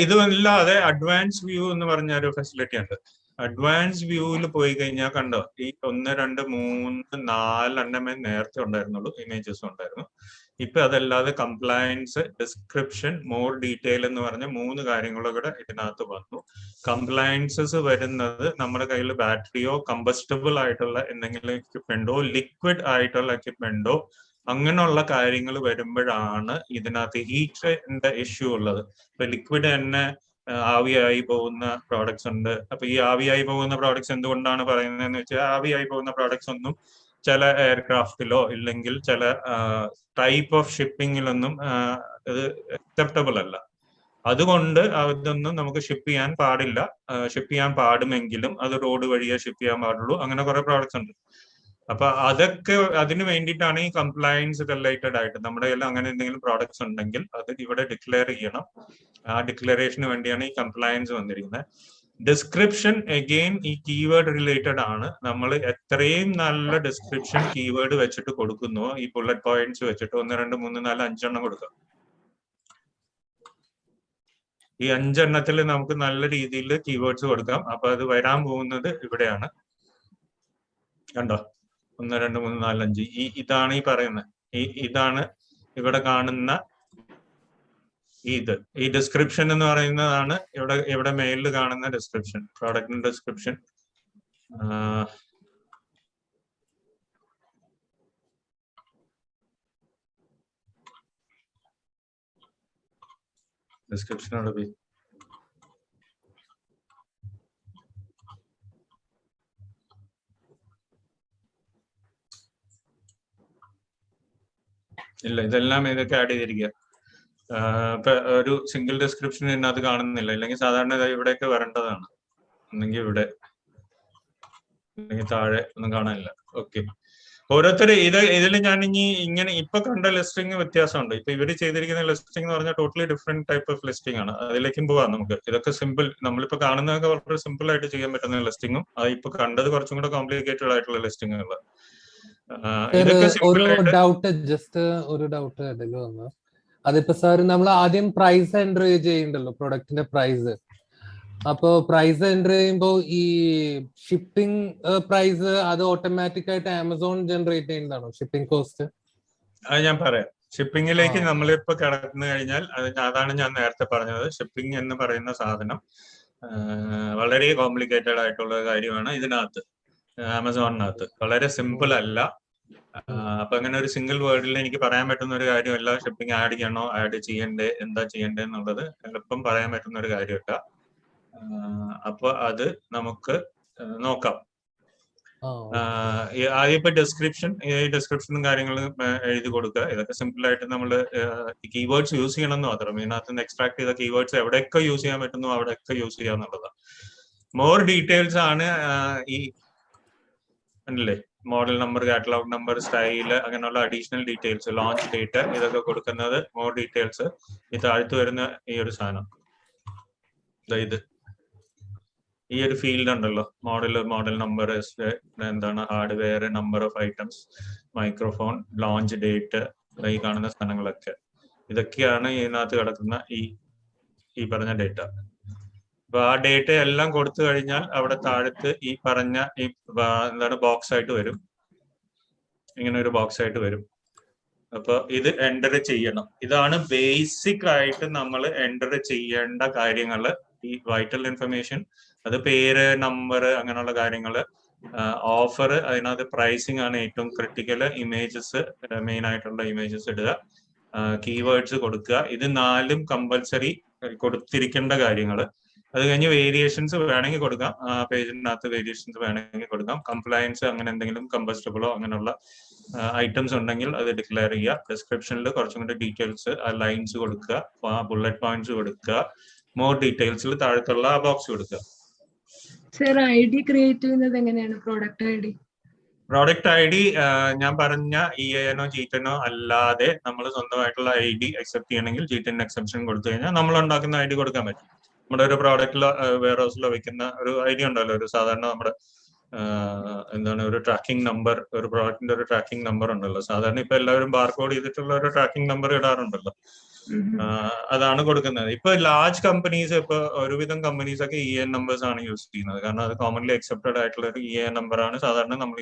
ഇതല്ലാതെ advance view എന്ന് പറഞ്ഞ ഒരു ഫെസിലിറ്റി ഉണ്ട്. അഡ്വാൻസ് വ്യൂവിൽ പോയി കഴിഞ്ഞാൽ കണ്ടോ, ഈ 1, 2, 3, 4 നേരത്തെ ഉണ്ടായിരുന്നുള്ളൂ, ഇമേജസ് ഉണ്ടായിരുന്നു. ഇപ്പൊ അതല്ലാതെ കംപ്ലയൻസ്, ഡിസ്ക്രിപ്ഷൻ, മോർ ഡീറ്റെയിൽ എന്ന് പറഞ്ഞ 3 കാര്യങ്ങളും കൂടെ ഇതിനകത്ത് വന്നു. കംപ്ലയൻസസ് വരുന്നത് നമ്മുടെ കയ്യിൽ ബാറ്ററിയോ കമ്പസ്റ്റബിൾ ആയിട്ടുള്ള എന്തെങ്കിലും എക്യുപ്മെന്റോ ലിക്വിഡ് ആയിട്ടുള്ള എക്യുപ്മെന്റോ അങ്ങനെയുള്ള കാര്യങ്ങൾ വരുമ്പോഴാണ് ഇതിനകത്ത് ഹീറ്റിന്റെ ഇഷ്യൂ ഉള്ളത്. ഇപ്പൊ ലിക്വിഡ് തന്നെ ആവിയായി പോകുന്ന പ്രോഡക്ട്സ് ഉണ്ട്. അപ്പൊ ഈ ആവിയായി പോകുന്ന പ്രോഡക്ട്സ് എന്തുകൊണ്ടാണ് പറയുന്നതെന്ന് വെച്ചാൽ, ആവിയായി പോകുന്ന പ്രോഡക്ട്സ് ഒന്നും ചില എയർക്രാഫ്റ്റിലോ ഇല്ലെങ്കിൽ ചില ടൈപ്പ് ഓഫ് ഷിപ്പിങ്ങിലൊന്നും ഇത് അക്സെപ്റ്റബിൾ അല്ല. അതുകൊണ്ട് അതൊന്നും നമുക്ക് ഷിപ്പ് ചെയ്യാൻ പാടില്ല. ഷിപ്പ് ചെയ്യാൻ പാടുമെങ്കിലും അത് റോഡ് വഴിയേ ഷിപ്പ് ചെയ്യാൻ പാടുള്ളൂ. അങ്ങനെ കുറെ പ്രോഡക്ട്സ് ഉണ്ട്. അപ്പൊ അതൊക്കെ അതിന് വേണ്ടിയിട്ടാണ് ഈ കംപ്ലയൻസ് റിലേറ്റഡ് ആയിട്ട് നമ്മുടെ കയ്യിൽ അങ്ങനെ എന്തെങ്കിലും പ്രോഡക്ട്സ് ഉണ്ടെങ്കിൽ അത് ഇവിടെ ഡിക്ലെയർ ചെയ്യണം. ആ ഡിക്ലറേഷന് വേണ്ടിയാണ് ഈ കംപ്ലയൻസ് വന്നിരിക്കുന്നത്. ഡിസ്ക്രിപ്ഷൻ അഗെയിൻ ഈ കീവേഡ് റിലേറ്റഡ് ആണ്. നമ്മൾ എത്രയും നല്ല ഡിസ്ക്രിപ്ഷൻ കീവേഡ് വെച്ചിട്ട് കൊടുക്കുന്നു, ഈ ബുള്ളറ്റ് പോയിന്റ്സ് വെച്ചിട്ട് 1, 2, 3, 4, 5 കൊടുക്കാം. ഈ 5 നമുക്ക് നല്ല രീതിയിൽ കീവേഡ്സ് കൊടുക്കാം. അപ്പൊ അത് വരാൻ പോകുന്നത് ഇവിടെയാണ്. കണ്ടോ, 1, 2, 3, 4, 5 ഇതാണ് ഈ പറയുന്നത്. ഇതാണ് ഇവിടെ കാണുന്ന ഈ ഡിസ്ക്രിപ്ഷൻ എന്ന് പറയുന്നതാണ് ഇവിടെ മെയിലിൽ കാണുന്ന ഡിസ്ക്രിപ്ഷൻ, പ്രോഡക്റ്റിന്റെ ഡിസ്ക്രിപ്ഷൻ. ഡിസ്ക്രിപ്ഷനോട് പോയി ഇല്ല, ഇതെല്ലാം ഇതൊക്കെ ആഡ് ചെയ്തിരിക്കുക. ഇപ്പൊ ഒരു സിംഗിൾ ഡിസ്ക്രിപ്ഷൻ ഇതിനകത്ത് കാണുന്നില്ല. ഇല്ലെങ്കിൽ സാധാരണ ഇവിടെയൊക്കെ വരേണ്ടതാണ്. ഒന്നെങ്കിൽ ഇവിടെ, അല്ലെങ്കിൽ താഴെ ഒന്നും കാണാനില്ല. ഓക്കെ, ഓരോരുത്തർ ഇതിൽ ഞാൻ ഇങ്ങനെ ഇപ്പൊ കണ്ട ലിസ്റ്റിംഗ് വ്യത്യാസമുണ്ട്. ഇപ്പൊ ഇവര് ചെയ്തിരിക്കുന്ന ലിസ്റ്റിംഗ് എന്ന് പറഞ്ഞാൽ totally different type of listing ആണ്. അതിലേക്കും പോവാം നമുക്ക്. ഇതൊക്കെ സിമ്പിൾ, നമ്മളിപ്പോ കാണുന്നതൊക്കെ വളരെ സിമ്പിൾ ആയിട്ട് ചെയ്യാൻ പറ്റുന്ന ലിസ്റ്റിംഗും അത് ഇപ്പൊ കണ്ടത് കുറച്ചും കൂടെ കോംപ്ലിക്കേറ്റഡ് ആയിട്ടുള്ള ലിസ്റ്റിംഗുകൾ. ഒരു ഡൗട്ട് അതിപ്പോ സാർ നമ്മൾ ആദ്യം പ്രൈസ് എൻ്റർ ചെയ്യണ്ടല്ലോ, പ്രൊഡക്റ്റിന്റെ പ്രൈസ്. അപ്പോ പ്രൈസ് എൻ്റർ ചെയ്യുമ്പോൾ ഈ ഷിപ്പിംഗ് പ്രൈസ് അത് ഓട്ടോമാറ്റിക് ആയിട്ട് ആമസോൺ ജനറേറ്റ് ചെയ്യുന്നതാണോ, ഷിപ്പിംഗ് കോസ്റ്റ്? അത് ഞാൻ പറയാം. ഷിപ്പിംഗിലേക്ക് നമ്മളിപ്പോ കടന്നു കഴിഞ്ഞാൽ അതാണ് ഞാൻ നേരത്തെ പറഞ്ഞത്. ഷിപ്പിംഗ് എന്ന് പറയുന്ന സാധനം വളരെ കോംപ്ലിക്കേറ്റഡ് ആയിട്ടുള്ള കാര്യമാണ് ഇതിനകത്ത്. ആമസോണിനകത്ത് വളരെ സിമ്പിൾ അല്ല. അപ്പൊ അങ്ങനെ ഒരു സിംഗിൾ വേർഡിൽ എനിക്ക് പറയാൻ പറ്റുന്ന ഒരു കാര്യമല്ല. ഷിപ്പിംഗ് ആഡ് ചെയ്യണോ, ആഡ് ചെയ്യണ്ടേ, എന്താ ചെയ്യണ്ടേ എന്നുള്ളത് എളുപ്പം പറയാൻ പറ്റുന്ന ഒരു കാര്യമല്ല. അപ്പൊ അത് നമുക്ക് നോക്കാം. ആദ്യം ഇപ്പൊ ഡിസ്ക്രിപ്ഷനും കാര്യങ്ങളും എഴുതി കൊടുക്കുക. ഇതൊക്കെ സിമ്പിൾ ആയിട്ട് നമ്മൾ കീവേഡ്സ് യൂസ് ചെയ്യണം എന്ന് മാത്രം. ഇതിനകത്ത് നിന്ന് എക്സ്ട്രാക്ട് ചെയ്ത കീവേഡ്സ് എവിടെയൊക്കെ യൂസ് ചെയ്യാൻ പറ്റുന്നു അവിടെയൊക്കെ യൂസ് ചെയ്യുക എന്നുള്ളതാണ്. മോർ ഡീറ്റെയിൽസ് ആണ് ഈ അല്ലേ, model number, catalogue number, style, അങ്ങനെയുള്ള അഡീഷണൽ ഡീറ്റെയിൽസ്, ലോഞ്ച് ഡേറ്റ്, ഇതൊക്കെ കൊടുക്കുന്നത് മോർ ഡീറ്റെയിൽസ്. ഈ താഴ്ത്തു വരുന്ന ഈ ഒരു സാധനം, ഇത് ഈ ഒരു ഫീൽഡ് ഉണ്ടല്ലോ, മോഡൽ നമ്പർ, എന്താണ് hardware, number of items, microphone, launch date, ഈ കാണുന്ന സാധനങ്ങളൊക്കെ, ഇതൊക്കെയാണ് ഇതിനകത്ത് കിടക്കുന്ന ഈ പറഞ്ഞ ഡേറ്റ. അപ്പൊ ആ ഡേറ്റ എല്ലാം കൊടുത്തു കഴിഞ്ഞാൽ അവിടെ താഴത്ത് ഈ പറഞ്ഞ എന്താണ് ബോക്സ് ആയിട്ട് വരും. ഇങ്ങനെ ഒരു ബോക്സ് ആയിട്ട് വരും. അപ്പൊ ഇത് എൻ്റർ ചെയ്യണം. ഇതാണ് ബേസിക് ആയിട്ട് നമ്മൾ എൻ്റർ ചെയ്യേണ്ട കാര്യങ്ങള്. ഈ വൈറ്റൽ ഇൻഫർമേഷൻ, അത് പേര്, നമ്പർ, അങ്ങനെയുള്ള കാര്യങ്ങള്, ഓഫർ, അതിനകത്ത് പ്രൈസിങ് ആണ് ഏറ്റവും ക്രിട്ടിക്കൽ, ഇമേജസ്, മെയിൻ ആയിട്ടുള്ള ഇമേജസ് ഇടുക, കീവേഡ്സ് കൊടുക്കുക. ഇത് 4ഉം കമ്പൽസറി കൊടുത്തിരിക്കേണ്ട കാര്യങ്ങള്. അത് കഴിഞ്ഞ് വേരിയേഷൻസ് വേണമെങ്കിൽ കൊടുക്കാം, പേജിനകത്ത് വേരിയേഷൻസ് വേണമെങ്കിൽ കൊടുക്കാം. കംപ്ലയൻസ്, അങ്ങനെ എന്തെങ്കിലും കമ്പസ്റ്റബിളോ അങ്ങനെയുള്ള ഐറ്റംസ് ഉണ്ടെങ്കിൽ അത് ഡിക്ലെയർ ചെയ്യുക. ഡിസ്ക്രിപ്ഷനിൽ കുറച്ചും കൂടി ഡീറ്റെയിൽസ്, ലൈൻസ് കൊടുക്കുക, ബുള്ളറ്റ് പോയിന്റ്സ് കൊടുക്കുക, മോർ ഡീറ്റെയിൽസിൽ താഴത്തുള്ള ആ ബോക്സ് കൊടുക്കുക. സർ, ഐഡി ക്രിയേറ്റ് ചെയ്യുന്നത് എങ്ങനെയാണ്? പ്രോഡക്റ്റ് ഐ ഡി ഞാൻ പറഞ്ഞ EANO GTNO അല്ലാതെ നമ്മൾ സ്വന്തമായിട്ടുള്ള ID അക്സെപ്റ്റ് ചെയ്യണമെങ്കിൽ GTN എക്സെപ്ഷൻ കൊടുത്തു കഴിഞ്ഞാൽ നമ്മൾ ഉണ്ടാക്കുന്ന ID കൊടുക്കാൻ പറ്റും. നമ്മുടെ ഒരു പ്രോഡക്റ്റിലോ വെയർ ഹൗസിലോ വെക്കുന്ന ഒരു ID ഉണ്ടല്ലോ, ഒരു സാധാരണ നമ്മുടെ എന്താണ് ഒരു ട്രാക്കിംഗ് നമ്പർ, ഒരു പ്രോഡക്റ്റിന്റെ ഒരു ട്രാക്കിംഗ് നമ്പർ ഉണ്ടല്ലോ. സാധാരണ ഇപ്പൊ എല്ലാവരും ബാർകോഡ് ചെയ്തിട്ടുള്ള ഒരു ട്രാക്കിംഗ് നമ്പർ ഇടാറുണ്ടല്ലോ. അതാണ് കൊടുക്കുന്നത്. ഇപ്പൊ ലാർജ് കമ്പനീസ്, ഇപ്പൊ ഒരുവിധം കമ്പനീസ് ഒക്കെ EAN നമ്പേഴ്സ് ആണ് യൂസ് ചെയ്യുന്നത്. കാരണം അത് കോമൺലി അക്സെപ്റ്റഡ് ആയിട്ടുള്ള ഒരു EAN നമ്പർ ആണ്. സാധാരണ നമ്മൾ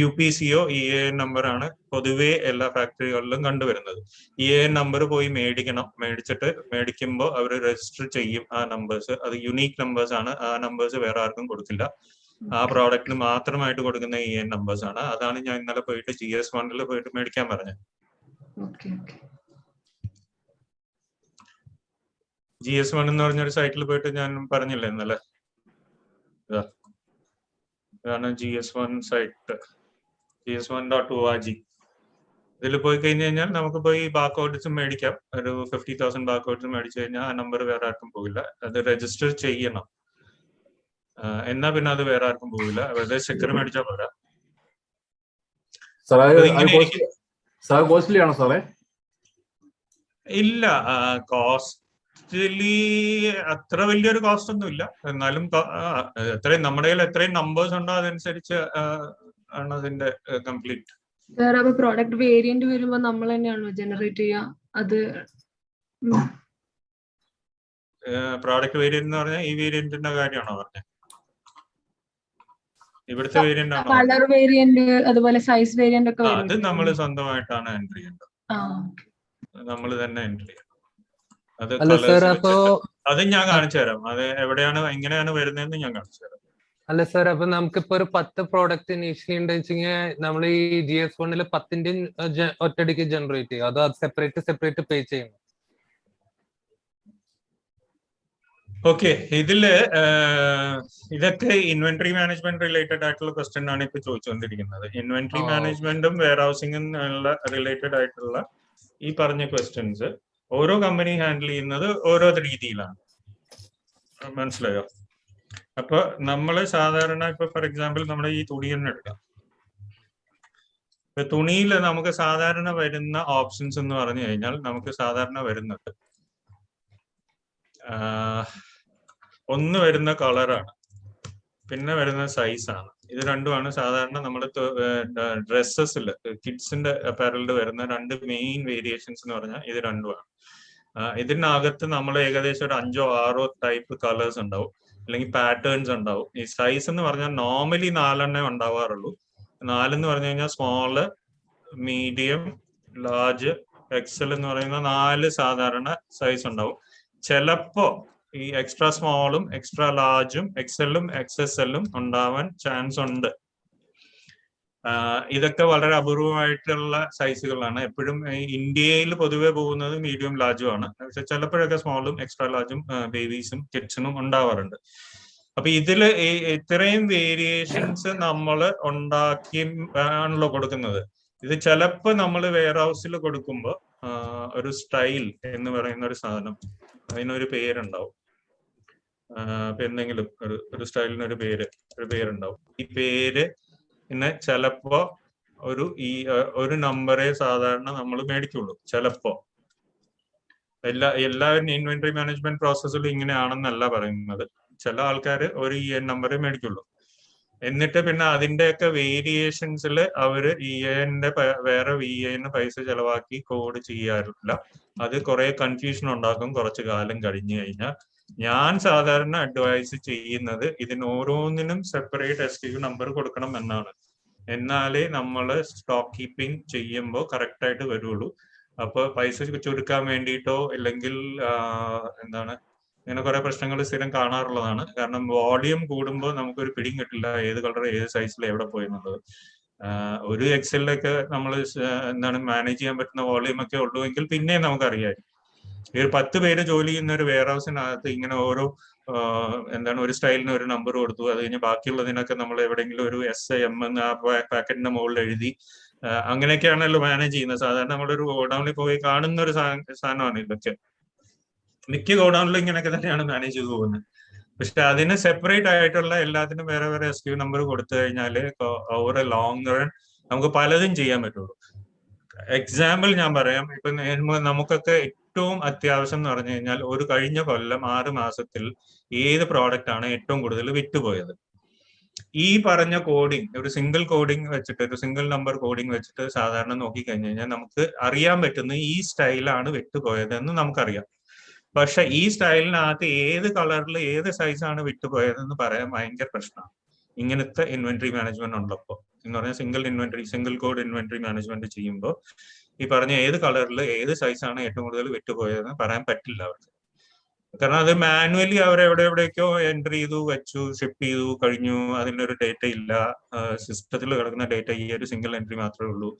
UPCO EAN നമ്പർ ആണ് പൊതുവെ എല്ലാ ഫാക്ടറികളിലും കണ്ടുവരുന്നത്. EAN നമ്പർ പോയി മേടിക്കണം. മേടിക്കുമ്പോൾ അവർ രജിസ്റ്റർ ചെയ്യും ആ നമ്പേഴ്സ്. അത് യുണീക് നമ്പേഴ്സ് ആണ്. ആ നമ്പേഴ്സ് വേറെ ആർക്കും കൊടുക്കില്ല. ആ പ്രോഡക്റ്റിന് മാത്രമായിട്ട് കൊടുക്കുന്ന EAN നമ്പേഴ്സ് ആണ്. അതാണ് ഞാൻ ഇന്നലെ പോയിട്ട് GS1 പോയിട്ട് മേടിക്കാൻ പറഞ്ഞത്. GS1 എന്ന് പറഞ്ഞൊരു സൈറ്റിൽ പോയിട്ട് ഞാൻ പറഞ്ഞില്ലേ ഇന്നലെ. ഇതാണ് GS1 സൈറ്റ്, GS1.org. ഇതിൽ പോയി കഴിഞ്ഞ് കഴിഞ്ഞാൽ നമുക്ക് പോയി ബാർകോഡ്സും മേടിക്കാം. ഒരു 50,000 ബാർകോഡ്സ് മേടിച്ചു കഴിഞ്ഞാൽ ആ നമ്പർ വേറെ ആർക്കും പോകില്ല. അത് രജിസ്റ്റർ ചെയ്യണം. എന്നാ പിന്നെ അത് വേറെ ആർക്കും പോകില്ല. വെറുതെ സ്റ്റിക്കർ മേടിച്ചാൽ പോരാ. കോസ്റ്റ്ലി ആണോ സാറേ? ഇല്ല, കോസ്റ്റ്ലി അത്ര വലിയൊരു കോസ്റ്റ് ഒന്നും ഇല്ല. എന്നാലും എത്രയും നമ്മുടെ കയ്യിൽ എത്രയും നമ്പേഴ്സ് ഉണ്ടോ അതനുസരിച്ച് ആണ് അതിന്റെ കംപ്ലീറ്റ്. പ്രോഡക്റ്റ് വേരിയന്റ് വരുമ്പോ നമ്മൾ തന്നെയാണോ ജനറേറ്റ് ചെയ്യുക? അത് പ്രോഡക്റ്റ് വേരിയന്റ് എന്ന് പറഞ്ഞാൽ ഈ വേരിയന്റിന്റെ കാര്യമാണോ പറഞ്ഞത്? ഇവിടുത്തെ വേരിയന്റ് ആണോ? കളർ വേരിയന്റ് അതുപോലെ സൈസ് വേരിയന്റ് ഒക്കെ അത് നമ്മൾ സ്വന്തമായിട്ടാണ് എൻട്രി ചെയ്യേണ്ടത്. നമ്മൾ തന്നെ എൻട്രി ചെയ്യണം. അത് ഞാൻ കാണിച്ചു തരാം. അത് എവിടെയാണ് എങ്ങനെയാണ് വരുന്നതെന്ന് ഞാൻ കാണിച്ചു തരാം. അല്ല സാർ, അപ്പൊ നമുക്കിപ്പോ ഒരു 10 പ്രോഡക്റ്റ് ഇനീഷ്യൽ ഉണ്ടെങ്കിൽ നമ്മൾ ഈ GS1 10ന്റെ ഒറ്റടിക്ക് ജനറേറ്റ് ചെയ്യും, അതോ അത് സെപ്പറേറ്റ് പേ ചെയ്യണം? ഓക്കെ, ഇതൊക്കെ ഇൻവെന്ററി മാനേജ്മെന്റ് റിലേറ്റഡ് ആയിട്ടുള്ള ക്വസ്റ്റ്യൻ ആണ് ഇപ്പൊ ചോദിച്ചുകൊണ്ടിരിക്കുന്നത്. ഇൻവെന്ററി മാനേജ്മെന്റും വെയർ ഹൗസിംഗും റിലേറ്റഡ് ആയിട്ടുള്ള ഈ പറഞ്ഞ ക്വസ്റ്റ്യൻസ് ഓരോ കമ്പനി ഹാൻഡിൽ ചെയ്യുന്നത് ഓരോ രീതിയിലാണ്. മനസ്സിലായോ? അപ്പൊ നമ്മള് സാധാരണ ഇപ്പൊ ഫോർ എക്സാമ്പിൾ നമ്മുടെ ഈ തുണി തന്നെ എടുക്കാം. തുണിയിൽ നമുക്ക് സാധാരണ വരുന്ന ഓപ്ഷൻസ് എന്ന് പറഞ്ഞു കഴിഞ്ഞാൽ നമുക്ക് സാധാരണ വരുന്നത് ഒന്ന് വരുന്ന കളറാണ്, പിന്നെ വരുന്ന സൈസാണ്. ഇത് രണ്ടുമാണ് സാധാരണ നമ്മൾ ഡ്രസ്സസിൽ കിഡ്സിന്റെ അപ്പാരലിൽ വരുന്ന രണ്ട് മെയിൻ വേരിയേഷൻസ് എന്ന് പറഞ്ഞാൽ ഇത് രണ്ടുമാണ്. ഇതിനകത്ത് നമ്മൾ ഏകദേശം ഒരു 5 or 6 ടൈപ്പ് കളേഴ്സ് ഉണ്ടാവും, അല്ലെങ്കിൽ പാറ്റേൺസ് ഉണ്ടാവും. ഈ സൈസ് എന്ന് പറഞ്ഞാൽ നോർമലി 4 ഉണ്ടാവാറുള്ളൂ. 4 എന്ന് പറഞ്ഞു കഴിഞ്ഞാൽ സ്മോള്, മീഡിയം, ലാർജ്, എക്സൽ എന്ന് പറയുന്ന 4 സാധാരണ സൈസ് ഉണ്ടാവും. ചിലപ്പോ ഈ എക്സ്ട്രാ സ്മോളും എക്സ്ട്രാ ലാർജും എക്സലും XSLും ഉണ്ടാവാൻ ചാൻസ് ഉണ്ട്. ഇതൊക്കെ വളരെ അപൂർവമായിട്ടുള്ള സൈസുകളാണ്. എപ്പോഴും ഇന്ത്യയിൽ പൊതുവെ പോകുന്നത് മീഡിയം ലാർജും ആണ്. പക്ഷെ ചിലപ്പോഴൊക്കെ സ്മോളും എക്സ്ട്രാ ലാർജും ബേബീസും കിഡ്സിനും ഉണ്ടാവാറുണ്ട്. അപ്പൊ ഇതില് ഇത്രയും വേരിയേഷൻസ് നമ്മൾ ഉണ്ടാക്കി ആണല്ലോ കൊടുക്കുന്നത്. ഇത് ചിലപ്പോ നമ്മൾ വെയർ ഹൗസിൽ കൊടുക്കുമ്പോൾ ഒരു സ്റ്റൈൽ എന്ന് പറയുന്ന ഒരു സാധനം, അതിനൊരു പേരുണ്ടാവും. എന്തെങ്കിലും ഒരു സ്റ്റൈലിനൊരു പേരുണ്ടാവും. ഈ പേര് പിന്നെ ചിലപ്പോ ഒരു നമ്പറേ സാധാരണ നമ്മൾ മേടിക്കുള്ളൂ. ചിലപ്പോ എല്ലാവരും ഇൻവെന്ററി മാനേജ്മെന്റ് പ്രോസസ്സിൽ ഇങ്ങനെയാണെന്നല്ല പറയുന്നത്. ചില ആൾക്കാർ ഒരു EAN നമ്പറേ മേടിക്കുള്ളൂ. എന്നിട്ട് പിന്നെ അതിന്റെയൊക്കെ വേരിയേഷൻസിൽ അവര് EANന്റെ വേറെ VAN പൈസ ചെലവാക്കി കോഡ് ചെയ്യാറില്ല. അത് കുറെ കൺഫ്യൂഷൻ ഉണ്ടാക്കും കുറച്ചു കാലം കഴിഞ്ഞു കഴിഞ്ഞാൽ. ഞാൻ സാധാരണ അഡ്വൈസ് ചെയ്യുന്നത് ഇതിന് ഓരോന്നിനും സെപ്പറേറ്റ് SKU നമ്പർ കൊടുക്കണം എന്നാണ്. എന്നാലേ നമ്മൾ സ്റ്റോക്ക് കീപ്പിംഗ് ചെയ്യുമ്പോൾ കറക്റ്റ് ആയിട്ട് വരുള്ളൂ. അപ്പൊ പൈസ ചുരുക്കാൻ വേണ്ടിയിട്ടോ അല്ലെങ്കിൽ ഇങ്ങനെ കുറെ പ്രശ്നങ്ങൾ സ്ഥിരം കാണാറുള്ളതാണ്. കാരണം വോളിയം കൂടുമ്പോൾ നമുക്കൊരു പിടിയും കിട്ടില്ല ഏത് കളർ ഏത് സൈസിൽ എവിടെ പോയി എന്നുള്ളത്. ഒരു എക്സലിലൊക്കെ നമ്മൾ മാനേജ് ചെയ്യാൻ പറ്റുന്ന വോളിയം ഒക്കെ ഉള്ളുവെങ്കിൽ പിന്നെ നമുക്കറിയാം. ഈ 10 പേര് ജോലി ചെയ്യുന്ന ഒരു വെയർ ഹൗസിനകത്ത് ഇങ്ങനെ ഓരോ ഒരു സ്റ്റൈലിന് ഒരു നമ്പർ കൊടുത്തു. അത് കഴിഞ്ഞ് ബാക്കിയുള്ളതിനൊക്കെ നമ്മൾ എവിടെയെങ്കിലും ഒരു SIM എന്ന് ആ പാക്കറ്റിന്റെ മുകളിൽ എഴുതി അങ്ങനെയൊക്കെയാണല്ലോ മാനേജ് ചെയ്യുന്നത്. സാധാരണ നമ്മളൊരു ഗോഡൌണിൽ പോയി കാണുന്ന ഒരു സാധനമാണ് ഇതൊക്കെ. മിക്ക ഗോഡൌണിലും ഇങ്ങനെയൊക്കെ തന്നെയാണ് മാനേജ് ചെയ്ത് പോകുന്നത്. പക്ഷെ അതിന് സെപ്പറേറ്റ് ആയിട്ടുള്ള എല്ലാത്തിനും വേറെ വേറെ SKU നമ്പർ കൊടുത്തു കഴിഞ്ഞാൽ ഓവർ എ ലോങ് റൺ നമുക്ക് പലതും ചെയ്യാൻ പറ്റുള്ളൂ. എക്സാമ്പിൾ ഞാൻ പറയാം. ഇപ്പൊ നമുക്കൊക്കെ ഏറ്റവും അത്യാവശ്യം എന്ന് പറഞ്ഞു കഴിഞ്ഞാൽ ഒരു കഴിഞ്ഞ കൊല്ലം 6 മാസത്തിൽ ഏത് പ്രോഡക്റ്റ് ആണ് ഏറ്റവും കൂടുതൽ വിറ്റുപോയത്? ഈ പറഞ്ഞ കോഡിങ്, ഒരു സിംഗിൾ കോഡിങ് വെച്ചിട്ട്, ഒരു സിംഗിൾ നമ്പർ കോഡിങ് വെച്ചിട്ട് സാധാരണ നോക്കിക്കഴിഞ്ഞു കഴിഞ്ഞാൽ നമുക്ക് അറിയാൻ പറ്റുന്ന ഈ സ്റ്റൈലാണ് വിട്ടുപോയതെന്ന് നമുക്കറിയാം. പക്ഷെ ഈ സ്റ്റൈലിനകത്ത് ഏത് കളറിൽ ഏത് സൈസാണ് വിട്ടുപോയതെന്ന് പറയാൻ ഭയങ്കര പ്രശ്നമാണ് ഇങ്ങനത്തെ ഇൻവെന്ററി മാനേജ്മെന്റ് ഉള്ളപ്പോൾ. എന്ന് പറഞ്ഞാൽ സിംഗിൾ കോഡ് ഇൻവെന്ററി മാനേജ്മെന്റ് ചെയ്യുമ്പോൾ ഈ പറഞ്ഞ ഏത് കളറിൽ ഏത് സൈസാണ് ഏറ്റവും കൂടുതൽ വിട്ടുപോയതെന്ന് പറയാൻ പറ്റില്ല അവർക്ക്. കാരണം അത് മാനുവലി എവിടെയൊക്കെയോ എൻട്രി ചെയ്തു, വെച്ചു, ഷിപ്പ് ചെയ്തു, കഴിഞ്ഞു. അതിൻ്റെ ഒരു ഡേറ്റ ഇല്ല, സിസ്റ്റത്തിൽ കിടക്കുന്ന ഡേറ്റ ഈ ഒരു സിംഗിൾ എൻട്രി മാത്രമേ ഉള്ളൂ.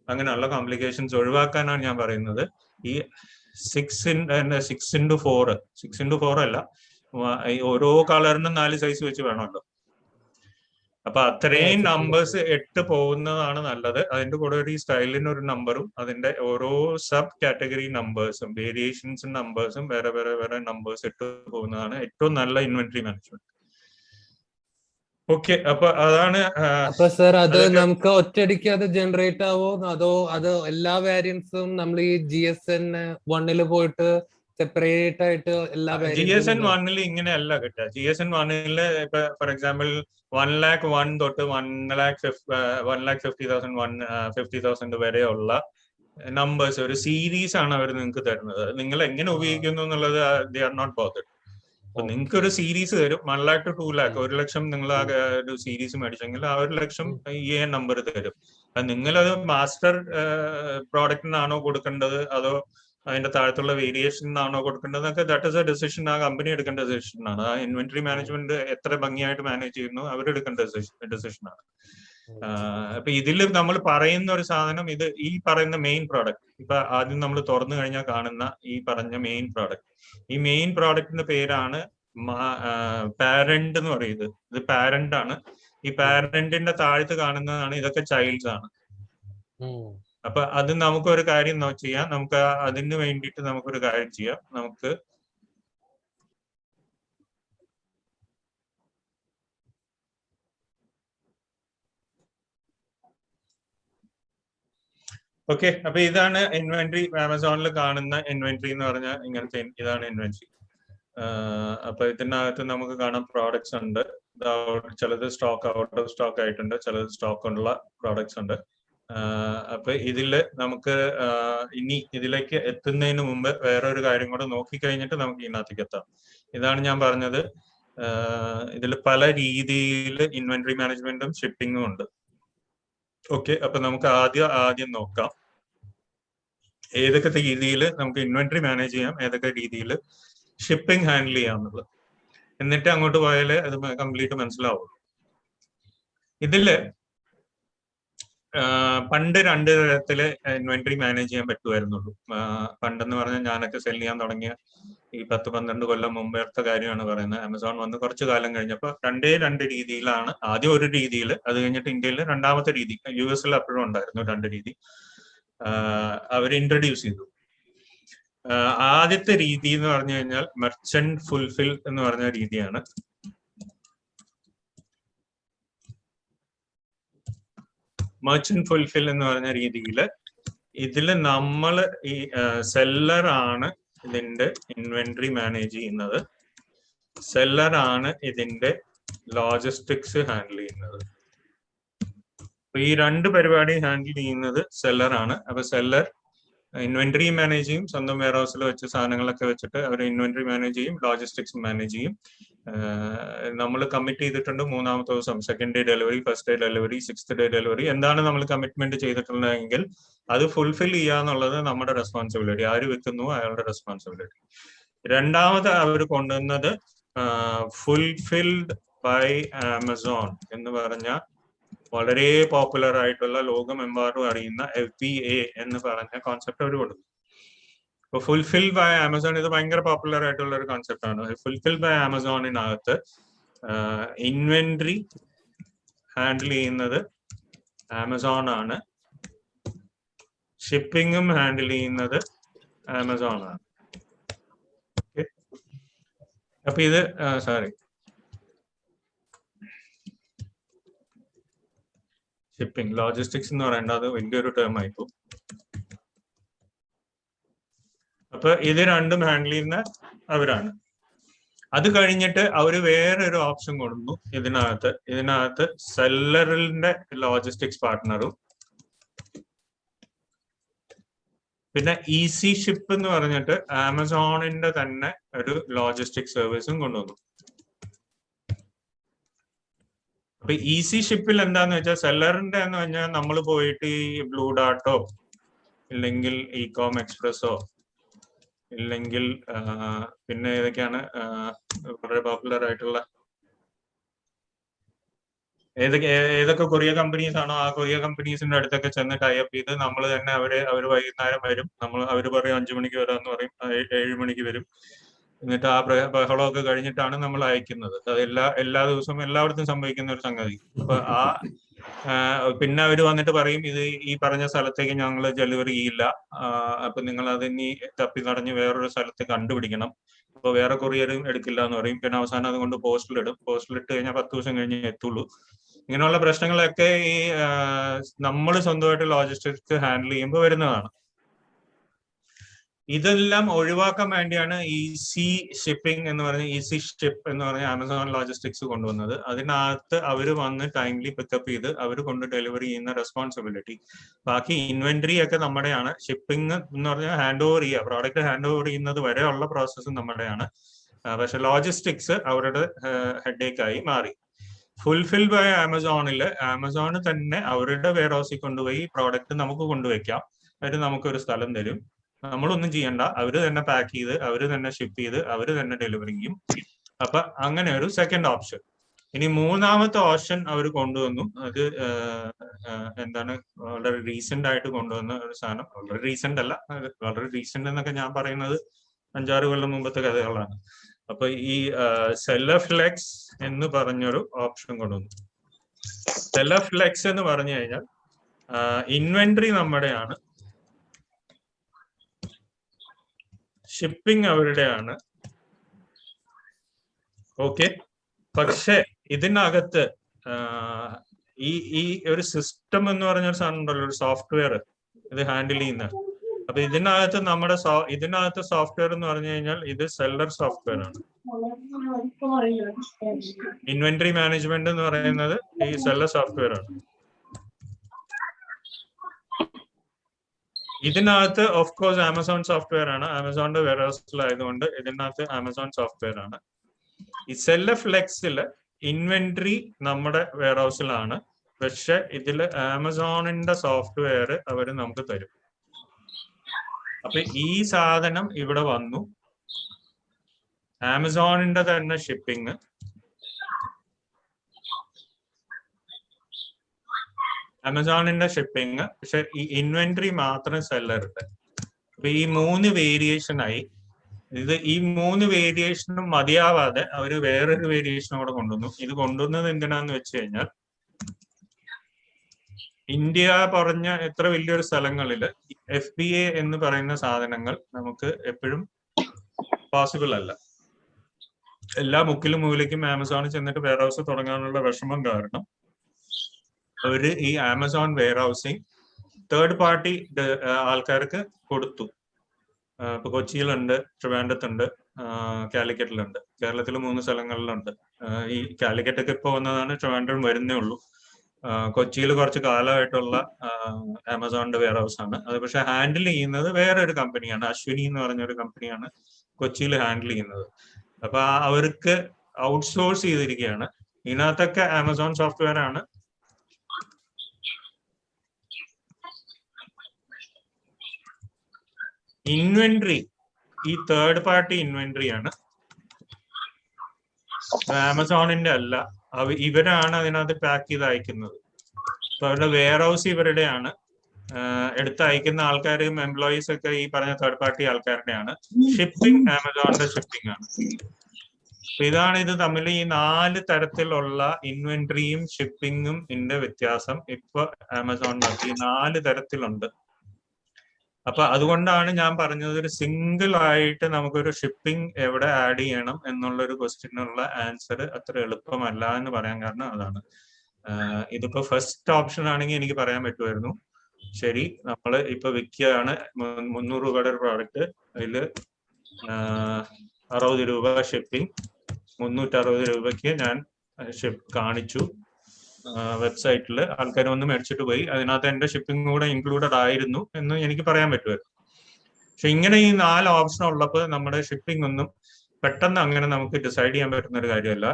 അങ്ങനെയുള്ള കോംപ്ലിക്കേഷൻസ് ഒഴിവാക്കാനാണ് ഞാൻ പറയുന്നത് ഈ 6x4 അല്ല, ഓരോ കളറിനും 4 സൈസ് വെച്ച് വേണമല്ലോ. അപ്പൊ അത്രയും നമ്പേഴ്സ് 8 പോകുന്നതാണ് നല്ലത്. അതിന്റെ കൂടെ ഒരു സ്റ്റൈലിന് ഒരു നമ്പറും അതിന്റെ ഓരോ സബ് കാറ്റഗറി നമ്പേഴ്സും വേരിയേഷൻസും നമ്പേഴ്സും വേറെ നമ്പേഴ്സ് 8 പോകുന്നതാണ് ഏറ്റവും നല്ല ഇൻവെന്ററി മാനേജ്മെന്റ്. ഓക്കെ, അപ്പൊ അതാണ്. അപ്പൊ സർ അത് നമുക്ക് ഒറ്റയടിക്ക് അത് ജനറേറ്റ് ആവോ, അതോ അത് എല്ലാ വേരിയൻസും നമ്മൾ ഈ GSN 1 പോയിട്ട് സെപ്പറേറ്റ് ആയിട്ട് എല്ലാ GSN 1 ഇങ്ങനെയല്ല കിട്ടുക. GSN 1 ഇപ്പൊ ഫോർ എക്സാമ്പിൾ 1,01,000 തൊട്ട് 1,50,000 വരെയുള്ള നമ്പേഴ്സ് ഒരു സീരീസ് ആണ് അവർ നിങ്ങൾക്ക് തരുന്നത്. നിങ്ങൾ എങ്ങനെ ഉപയോഗിക്കുന്നു എന്നുള്ളത് ദേ ആർ നോട്ട് ബോതേർഡ്. അപ്പൊ നിങ്ങൾക്ക് ഒരു സീരീസ് തരും, 1 lakh to 2 lakh, 1 ലക്ഷം നിങ്ങൾ ആ ഒരു സീരീസ് മേടിച്ചെങ്കിൽ ആ 1 ലക്ഷം ഈ നമ്പർ തരും. നിങ്ങളത് മാസ്റ്റർ പ്രോഡക്റ്റിനാണോ കൊടുക്കേണ്ടത് അതോ അതിന്റെ താഴത്തുള്ള വേരിയേഷനാണോ കൊടുക്കേണ്ടത് എന്നൊക്കെ ദാറ്റ് ഇസ് എ ഡിസിഷൻ ആ കമ്പനി എടുക്കേണ്ട ഡിസിഷനാണ്. ആ ഇൻവെന്ററി മാനേജ്മെന്റ് എത്ര ഭംഗിയായിട്ട് മാനേജ് ചെയ്യുന്നു അവരെടുക്കേണ്ട ഡിസിഷനാണ്. അപ്പൊ ഇതിൽ നമ്മൾ പറയുന്ന ഒരു സാധനം, ഇത് ഈ പറയുന്ന മെയിൻ പ്രോഡക്റ്റ്, ഇപ്പൊ ആദ്യം നമ്മൾ തുറന്നു കഴിഞ്ഞാൽ കാണുന്ന ഈ പറഞ്ഞ മെയിൻ പ്രോഡക്റ്റ്, ഈ മെയിൻ പ്രോഡക്റ്റിന്റെ പേരാണ് പാരന്റ് എന്ന് പറയുന്നത്. ഇത് പാരന്റ് ആണ്. ഈ പാരന്റിന്റെ താഴത്ത് കാണുന്നതാണ് ഇതൊക്കെ ചൈൽഡ്സ് ആണ്. അപ്പൊ അത് നമുക്കൊരു കാര്യം ചെയ്യാം, നമുക്ക് അതിന് വേണ്ടിയിട്ട് നമുക്കൊരു കാര്യം ചെയ്യാം. നമുക്ക് ഓക്കെ, അപ്പൊ ഇതാണ് ഇൻവെന്ററി. ആമസോണിൽ കാണുന്ന ഇൻവെന്ററി എന്ന് പറഞ്ഞാൽ ഇങ്ങനത്തെ ഇതാണ് ഇൻവെന്ററി. അപ്പൊ ഇതിനകത്ത് നമുക്ക് കാണാം പ്രോഡക്ട്സ് ഉണ്ട്. ചിലത് സ്റ്റോക്ക് ഔട്ട് ഓഫ് സ്റ്റോക്ക് ആയിട്ടുണ്ട്, ചിലത് സ്റ്റോക്ക് ഉള്ള പ്രോഡക്ട്സ് ഉണ്ട്. അപ്പൊ ഇതില് നമുക്ക് ഇനി ഇതിലേക്ക് എത്തുന്നതിന് മുമ്പ് വേറൊരു കാര്യം കൂടെ നോക്കിക്കഴിഞ്ഞിട്ട് നമുക്ക് ഇതിനകത്തേക്ക് എത്താം. ഇതാണ് ഞാൻ പറഞ്ഞത്, ഇതിൽ പല രീതിയിൽ ഇൻവെന്ററി മാനേജ്മെന്റും ഷിപ്പിങ്ങും ഉണ്ട്. ഓക്കെ, അപ്പൊ നമുക്ക് ആദ്യം നോക്കാം ഏതൊക്കെ രീതിയിൽ നമുക്ക് ഇൻവെന്ററി മാനേജ് ചെയ്യാം, ഏതൊക്കെ രീതിയിൽ ഷിപ്പിംഗ് ഹാൻഡിൽ ചെയ്യാം എന്നുള്ളത്. എന്നിട്ട് അങ്ങോട്ട് പോയാലേ അത് കംപ്ലീറ്റ് മനസ്സിലാവുള്ളൂ. ഇതില് പണ്ട് 2 തരത്തില് ഇൻവെന്ററി മാനേജ് ചെയ്യാൻ പറ്റുമായിരുന്നുള്ളൂ. പണ്ടെന്ന് പറഞ്ഞാൽ ഞാനൊക്കെ സെൽ ചെയ്യാൻ തുടങ്ങിയ ഈ 10-12 കൊല്ലം മുമ്പത്തെ കാര്യമാണ് പറയുന്നത്. ആമസോൺ വന്ന് കുറച്ചു കാലം കഴിഞ്ഞപ്പോൾ 2 രീതിയിലാണ്. ആദ്യം ഒരു രീതിയിൽ, അത് കഴിഞ്ഞിട്ട് ഇന്ത്യയിൽ രണ്ടാമത്തെ രീതി, US അപ്പോഴും ഉണ്ടായിരുന്നു 2 രീതി അവർ ഇൻട്രൊഡ്യൂസ് ചെയ്തു. ആദ്യത്തെ രീതി എന്ന് പറഞ്ഞു കഴിഞ്ഞാൽ മെർച്ചന്റ് ഫുൾഫിൽ എന്ന് പറഞ്ഞ രീതിയാണ്. മെർച്ചന്റ് ഫുൾഫിൽ എന്ന് പറഞ്ഞ രീതിയിൽ ഇതിൽ നമ്മൾ ഈ സെല്ലർ ആണ് ഇതിന്റെ ഇൻവെന്ററി മാനേജ് ചെയ്യുന്നത്, സെല്ലർ ആണ് ഇതിന്റെ ലോജിസ്റ്റിക്സ് ഹാൻഡിൽ ചെയ്യുന്നത്. അപ്പൊ ഈ 2 പരിപാടി ഹാൻഡിൽ ചെയ്യുന്നത് സെല്ലർ ആണ്. അപ്പൊ സെല്ലർ ഇൻവെന്ററി മാനേജ് ചെയ്യും, സ്വന്തം വെയർ ഹൗസിൽ വെച്ച് സാധനങ്ങളൊക്കെ വെച്ചിട്ട് അവർ ഇൻവെന്ററി മാനേജ് ചെയ്യും, ലോജിസ്റ്റിക്സ് മാനേജ് ചെയ്യും. നമ്മൾ കമ്മിറ്റ് ചെയ്തിട്ടുണ്ട് 3ാമത്തെ ദിവസം, 2nd day delivery, 1st day delivery, 6th day delivery. എന്താണ് നമ്മൾ കമ്മിറ്റ്മെന്റ് ചെയ്തിട്ടുള്ളതെങ്കിൽ അത് ഫുൾഫിൽ ചെയ്യാന്നുള്ളത് നമ്മുടെ റെസ്പോൺസിബിലിറ്റി. ആര് വെക്കുന്നു അയാളുടെ റെസ്പോൺസിബിലിറ്റി. രണ്ടാമത് അവർ കൊണ്ടുവന്നത് ഫുൾഫിൽഡ് ബൈ ആമസോൺ എന്ന് പറഞ്ഞ വളരെ പോപ്പുലർ ആയിട്ടുള്ള ലോകമെമ്പാടും അറിയുന്ന FBA എന്ന് പറഞ്ഞ കോൺസെപ്റ്റ് അവർ കൊടുക്കും. ഇപ്പൊ ഫുൾഫിൽ ബൈ ആമസോൺ ഇത് ഭയങ്കര പോപ്പുലർ ആയിട്ടുള്ള ഒരു കോൺസെപ്റ്റ് ആണ്. ഫുൾഫിൽ ബൈ ആമസോണിനകത്ത് ഇൻവെന്ററി ഹാൻഡിൽ ചെയ്യുന്നത് ആമസോൺ ആണ്, ഷിപ്പിങ്ങും ഹാൻഡിൽ ചെയ്യുന്നത് ആമസോൺ ആണ്. അപ്പൊ ഇത് ഷിപ്പിംഗ് ലോജിസ്റ്റിക്സ് എന്ന് പറയേണ്ട അത് വലിയൊരു ടേം ആയിപ്പോ. അപ്പൊ ഇത് രണ്ടും ഹാൻഡിൽ ചെയ്യുന്ന അവരാണ്. അത് കഴിഞ്ഞിട്ട് അവര് വേറൊരു ഓപ്ഷൻ കൊടുക്കുന്നു ഇതിനകത്ത് സെല്ലറിന്റെ ലോജിസ്റ്റിക്സ് പാർട്ട്ണറും പിന്നെ ഈസി ഷിപ്പ് എന്ന് പറഞ്ഞിട്ട് ആമസോണിന്റെ തന്നെ ഒരു ലോജിസ്റ്റിക് സർവീസും കൊണ്ടുവന്നു. അപ്പൊ ഈസി ഷിപ്പിൽ എന്താന്ന് വെച്ചാൽ സെല്ലറിന്റെ എന്ന് പറഞ്ഞാൽ നമ്മൾ പോയിട്ട് ഈ ബ്ലൂ ഡാർട്ടോ ഇല്ലെങ്കിൽ ഇകോം എക്സ്പ്രസോ ഇല്ലെങ്കിൽ പിന്നെ ഏതൊക്കെയാണ് വളരെ പോപ്പുലർ ആയിട്ടുള്ള ഏതൊക്കെ കൊറിയ കമ്പനീസ് ആണോ ആ കൊറിയ കമ്പനീസിന്റെ അടുത്തൊക്കെ ചെന്ന് ടൈപ്പ് ചെയ്ത് നമ്മൾ തന്നെ അവർ വൈകുന്നേരം വരും, അവർ പറയും 5 മണിക്ക് വരാമെന്ന് പറയും, 7 മണിക്ക് വരും. എന്നിട്ട് ആ ബഹളമൊക്കെ കഴിഞ്ഞിട്ടാണ് നമ്മൾ അയക്കുന്നത്. അത് എല്ലാ ദിവസവും എല്ലായിടത്തും സംഭവിക്കുന്ന ഒരു സംഗതി. അപ്പൊ പിന്നെ അവർ വന്നിട്ട് പറയും ഇത് ഈ പറഞ്ഞ സ്ഥലത്തേക്ക് ഞങ്ങൾ ഡെലിവറി ചെയ്യില്ല, അപ്പൊ നിങ്ങൾ അതിനി തപ്പി നടഞ്ഞ് വേറൊരു സ്ഥലത്ത് കണ്ടുപിടിക്കണം, അപ്പൊ വേറെ കൊറിയറും എടുക്കില്ല എന്ന് പറയും. പിന്നെ അവസാനം അതുകൊണ്ട് പോസ്റ്റിലിടും. പോസ്റ്റിലിട്ട് കഴിഞ്ഞാൽ 10 ദിവസം കഴിഞ്ഞേ എത്തുള്ളൂ. ഇങ്ങനെയുള്ള പ്രശ്നങ്ങളൊക്കെ ഈ നമ്മൾ സ്വന്തമായിട്ട് ലോജിസ്റ്റിക്സ് ഹാൻഡിൽ ചെയ്യുമ്പോൾ വരുന്നതാണ്. ഇതെല്ലാം ഒഴിവാക്കാൻ വേണ്ടിയാണ് ഈസി ഷിപ്പിംഗ് എന്ന് പറഞ്ഞ ഈസി ഷിപ്പ് എന്ന് പറഞ്ഞ ആമസോൺ ലോജിസ്റ്റിക്സ് കൊണ്ടുവന്നത്. അതിനകത്ത് അവർ വന്ന് ടൈംലി പിക്കപ്പ് ചെയ്ത് അവർ കൊണ്ട് ഡെലിവറി ചെയ്യുന്ന റെസ്പോൺസിബിലിറ്റി, ബാക്കി ഇൻവെന്ററി ഒക്കെ നമ്മുടെയാണ്. ഷിപ്പിംഗ് എന്ന് പറഞ്ഞാൽ ഹാൻഡ് ഓവർ ചെയ്യുക, പ്രോഡക്റ്റ് ഹാൻഡ് ഓവർ ചെയ്യുന്നത് വരെയുള്ള പ്രോസസ്സ് നമ്മുടെയാണ്. പക്ഷെ ലോജിസ്റ്റിക്സ് അവരുടെ ഹെഡേക്ക് ആയി മാറി. ഫുൾഫിൽ ബൈ ആമസോണ് തന്നെ അവരുടെ വെയർ ഹൗസിൽ കൊണ്ടുപോയി പ്രോഡക്റ്റ് നമുക്ക് കൊണ്ടുവയ്ക്കാം. അവർ നമുക്കൊരു സ്ഥലം തരും, നമ്മളൊന്നും ചെയ്യണ്ട, അവര് തന്നെ പാക്ക് ചെയ്ത് അവര് തന്നെ ഷിപ്പ് ചെയ്ത് അവര് തന്നെ ഡെലിവറി ചെയ്യും. അപ്പൊ അങ്ങനെ ഒരു സെക്കൻഡ് ഓപ്ഷൻ. ഇനി മൂന്നാമത്തെ ഓപ്ഷൻ അവർ കൊണ്ടുവന്നു. അത് എന്താണ്, വളരെ റീസെന്റ് ആയിട്ട് കൊണ്ടുവന്ന ഒരു സാധനം. വളരെ റീസെന്റ് അല്ല, വളരെ റീസെന്റ് എന്നൊക്കെ ഞാൻ പറയുന്നത് 5-6 കൊല്ലം മുമ്പത്തെ കഥകളാണ്. അപ്പൊ ഈ സെല്ലർ ഫ്ലെക്സ് എന്ന് പറഞ്ഞൊരു ഓപ്ഷൻ കൊണ്ടുവന്നു. സെല്ലർ ഫ്ലെക്സ് എന്ന് പറഞ്ഞു കഴിഞ്ഞാൽ ഇൻവെന്ററി നമ്മുടെയാണ്, ഷിപ്പിംഗ് അവരുടെയാണ്. ഓക്കെ, പക്ഷെ ഇതിനകത്ത് ഈ ഒരു സിസ്റ്റം എന്ന് പറഞ്ഞൊരു സാധനം ഉണ്ടല്ലോ, ഒരു സോഫ്റ്റ്വെയർ ഇത് ഹാൻഡിൽ ചെയ്യുന്ന. അപ്പൊ ഇതിനകത്ത് സോഫ്റ്റ്വെയർ എന്ന് പറഞ്ഞു കഴിഞ്ഞാൽ ഇത് സെല്ലർ സോഫ്റ്റ്വെയർ ആണ്. ഇൻവെന്ററി മാനേജ്മെന്റ് എന്ന് പറയുന്നത് ഈ സെല്ലർ സോഫ്റ്റ്വെയർ ആണ്. ഇതിനകത്ത് ഓഫ് കോഴ്സ് ആമസോൺ സോഫ്റ്റ്വെയർ ആണ്, ആമസോണിന്റെ വെയർ ഹൗസിലായതുകൊണ്ട് ഇതിനകത്ത് ആമസോൺ സോഫ്റ്റ്വെയർ ആണ്. ഈ സെല്ലർ ഫ്ലെക്സിൽ ഇൻവെന്ററി നമ്മുടെ വെയർ ഹൗസിലാണ്, പക്ഷെ ഇതിൽ ആമസോണിന്റെ സോഫ്റ്റ്വെയർ അവർ നമുക്ക് തരും. അപ്പൊ ഈ സാധനം ഇവിടെ വന്നു, ആമസോണിന്റെ തന്നെ ഷിപ്പിംഗ്, ആമസോണിന്റെ ഷിപ്പിംഗ്, പക്ഷെ ഈ ഇൻവെന്ററി മാത്രം സെല്ലറുണ്ട്. അപ്പൊ ഈ 3 വേരിയേഷൻ ആയി. ഈ 3 വേരിയേഷനും മതിയാവാതെ അവര് വേറൊരു വേരിയേഷനും കൂടെ കൊണ്ടുവന്നു. ഇത് കൊണ്ടുവന്നത് എന്തിനാന്ന് വെച്ച് കഴിഞ്ഞാൽ ഇന്ത്യ പറഞ്ഞ എത്ര വലിയൊരു സ്ഥലങ്ങളില് FBA എന്ന് പറയുന്ന സാധനങ്ങൾ നമുക്ക് എപ്പോഴും പോസിബിൾ അല്ല. എല്ലാ മുക്കിലും മൂലയ്ക്കും ആമസോണിൽ ചെന്നിട്ട് വെയർ ഹൗസ് തുടങ്ങാനുള്ള വിഷമം കാരണം അവര് ഈ Amazon warehousing third party ആൾക്കാർക്ക് കൊടുത്തു. ഇപ്പൊ കൊച്ചിയിലുണ്ട്, ട്രിവാൻഡ്രത്തുണ്ട്, കാലിക്കറ്റിലുണ്ട്, കേരളത്തിൽ 3 സ്ഥലങ്ങളിലുണ്ട്. ഈ കാലിക്കറ്റൊക്കെ ഇപ്പൊ വന്നതാണ്, ട്രിവാൻഡ്രം വരുന്നേ ഉള്ളൂ. കൊച്ചിയിൽ കുറച്ച് കാലമായിട്ടുള്ള ആമസോണിന്റെ വെയർ ഹൗസ് ആണ് അത്. പക്ഷെ ഹാൻഡിൽ ചെയ്യുന്നത് വേറൊരു കമ്പനിയാണ്, അശ്വിനി എന്ന് പറഞ്ഞൊരു കമ്പനിയാണ് കൊച്ചിയിൽ ഹാൻഡിൽ ചെയ്യുന്നത്. അപ്പൊ അവർക്ക് ഔട്ട്സോഴ്സ് ചെയ്തിരിക്കുകയാണ്. ഇതിനകത്തൊക്കെ ആമസോൺ സോഫ്റ്റ്വെയർ ആണ്. ഇൻവെന്ററി ഈ തേർഡ് പാർട്ടി ഇൻവെന്ററി ആണ്, ആമസോണിന്റെ അല്ല. ഇവരാണ് അതിനകത്ത് പാക്ക് ചെയ്ത് അയക്കുന്നത്. അപ്പൊ അവരുടെ വെയർ ഹൗസ് ഇവരുടെയാണ്, എടുത്ത് അയക്കുന്ന ആൾക്കാരും എംപ്ലോയീസ് ഒക്കെ ഈ പറഞ്ഞ തേർഡ് പാർട്ടി ആൾക്കാരുടെയാണ്. ഷിപ്പിംഗ് ആമസോണിന്റെ ഷിപ്പിംഗ് ആണ്. ഇതാണ് ഇത് തമ്മിൽ ഈ 4 തരത്തിലുള്ള ഇൻവെന്ററിയും ഷിപ്പിംഗും ഇതിന്റെ വ്യത്യാസം. ഇപ്പൊ ആമസോണിനകത്ത് ഈ 4 തരത്തിലുണ്ട്. അപ്പൊ അതുകൊണ്ടാണ് ഞാൻ പറഞ്ഞത് ഒരു സിംഗിൾ ആയിട്ട് നമുക്കൊരു ഷിപ്പിംഗ് എവിടെ ആഡ് ചെയ്യണം എന്നുള്ളൊരു ക്വസ്റ്റ്യനുള്ള ആൻസർ അത്ര എളുപ്പമല്ല എന്ന് പറയാൻ കാരണം അതാണ്. ഇതിപ്പോ ഫസ്റ്റ് ഓപ്ഷൻ ആണെങ്കിൽ എനിക്ക് പറയാൻ പറ്റുമായിരുന്നു, ശരി നമ്മൾ ഇപ്പൊ വിൽക്കുകയാണ് 300 രൂപയുടെ ഒരു പ്രോഡക്റ്റ്, അതില് 60 രൂപ ഷിപ്പിംഗ്, 360 രൂപയ്ക്ക് ഞാൻ കാണിച്ചു. വെബ്സൈറ്റിൽ ആൾക്കാർ വന്ന് മേടിച്ചിട്ട് പോയി. അതിനകത്ത് എന്റെ ഷിപ്പിംഗ് കൂടെ ഇൻക്ലൂഡഡ് ആയിരുന്നു എന്ന് എനിക്ക് പറയാൻ പറ്റുമായിരുന്നു. പക്ഷെ ഇങ്ങനെ ഈ 4 ഓപ്ഷൻ ഉള്ളപ്പോൾ നമ്മുടെ ഷിപ്പിംഗ് ഒന്നും പെട്ടെന്ന് അങ്ങനെ നമുക്ക് ഡിസൈഡ് ചെയ്യാൻ പറ്റുന്ന ഒരു കാര്യമല്ല.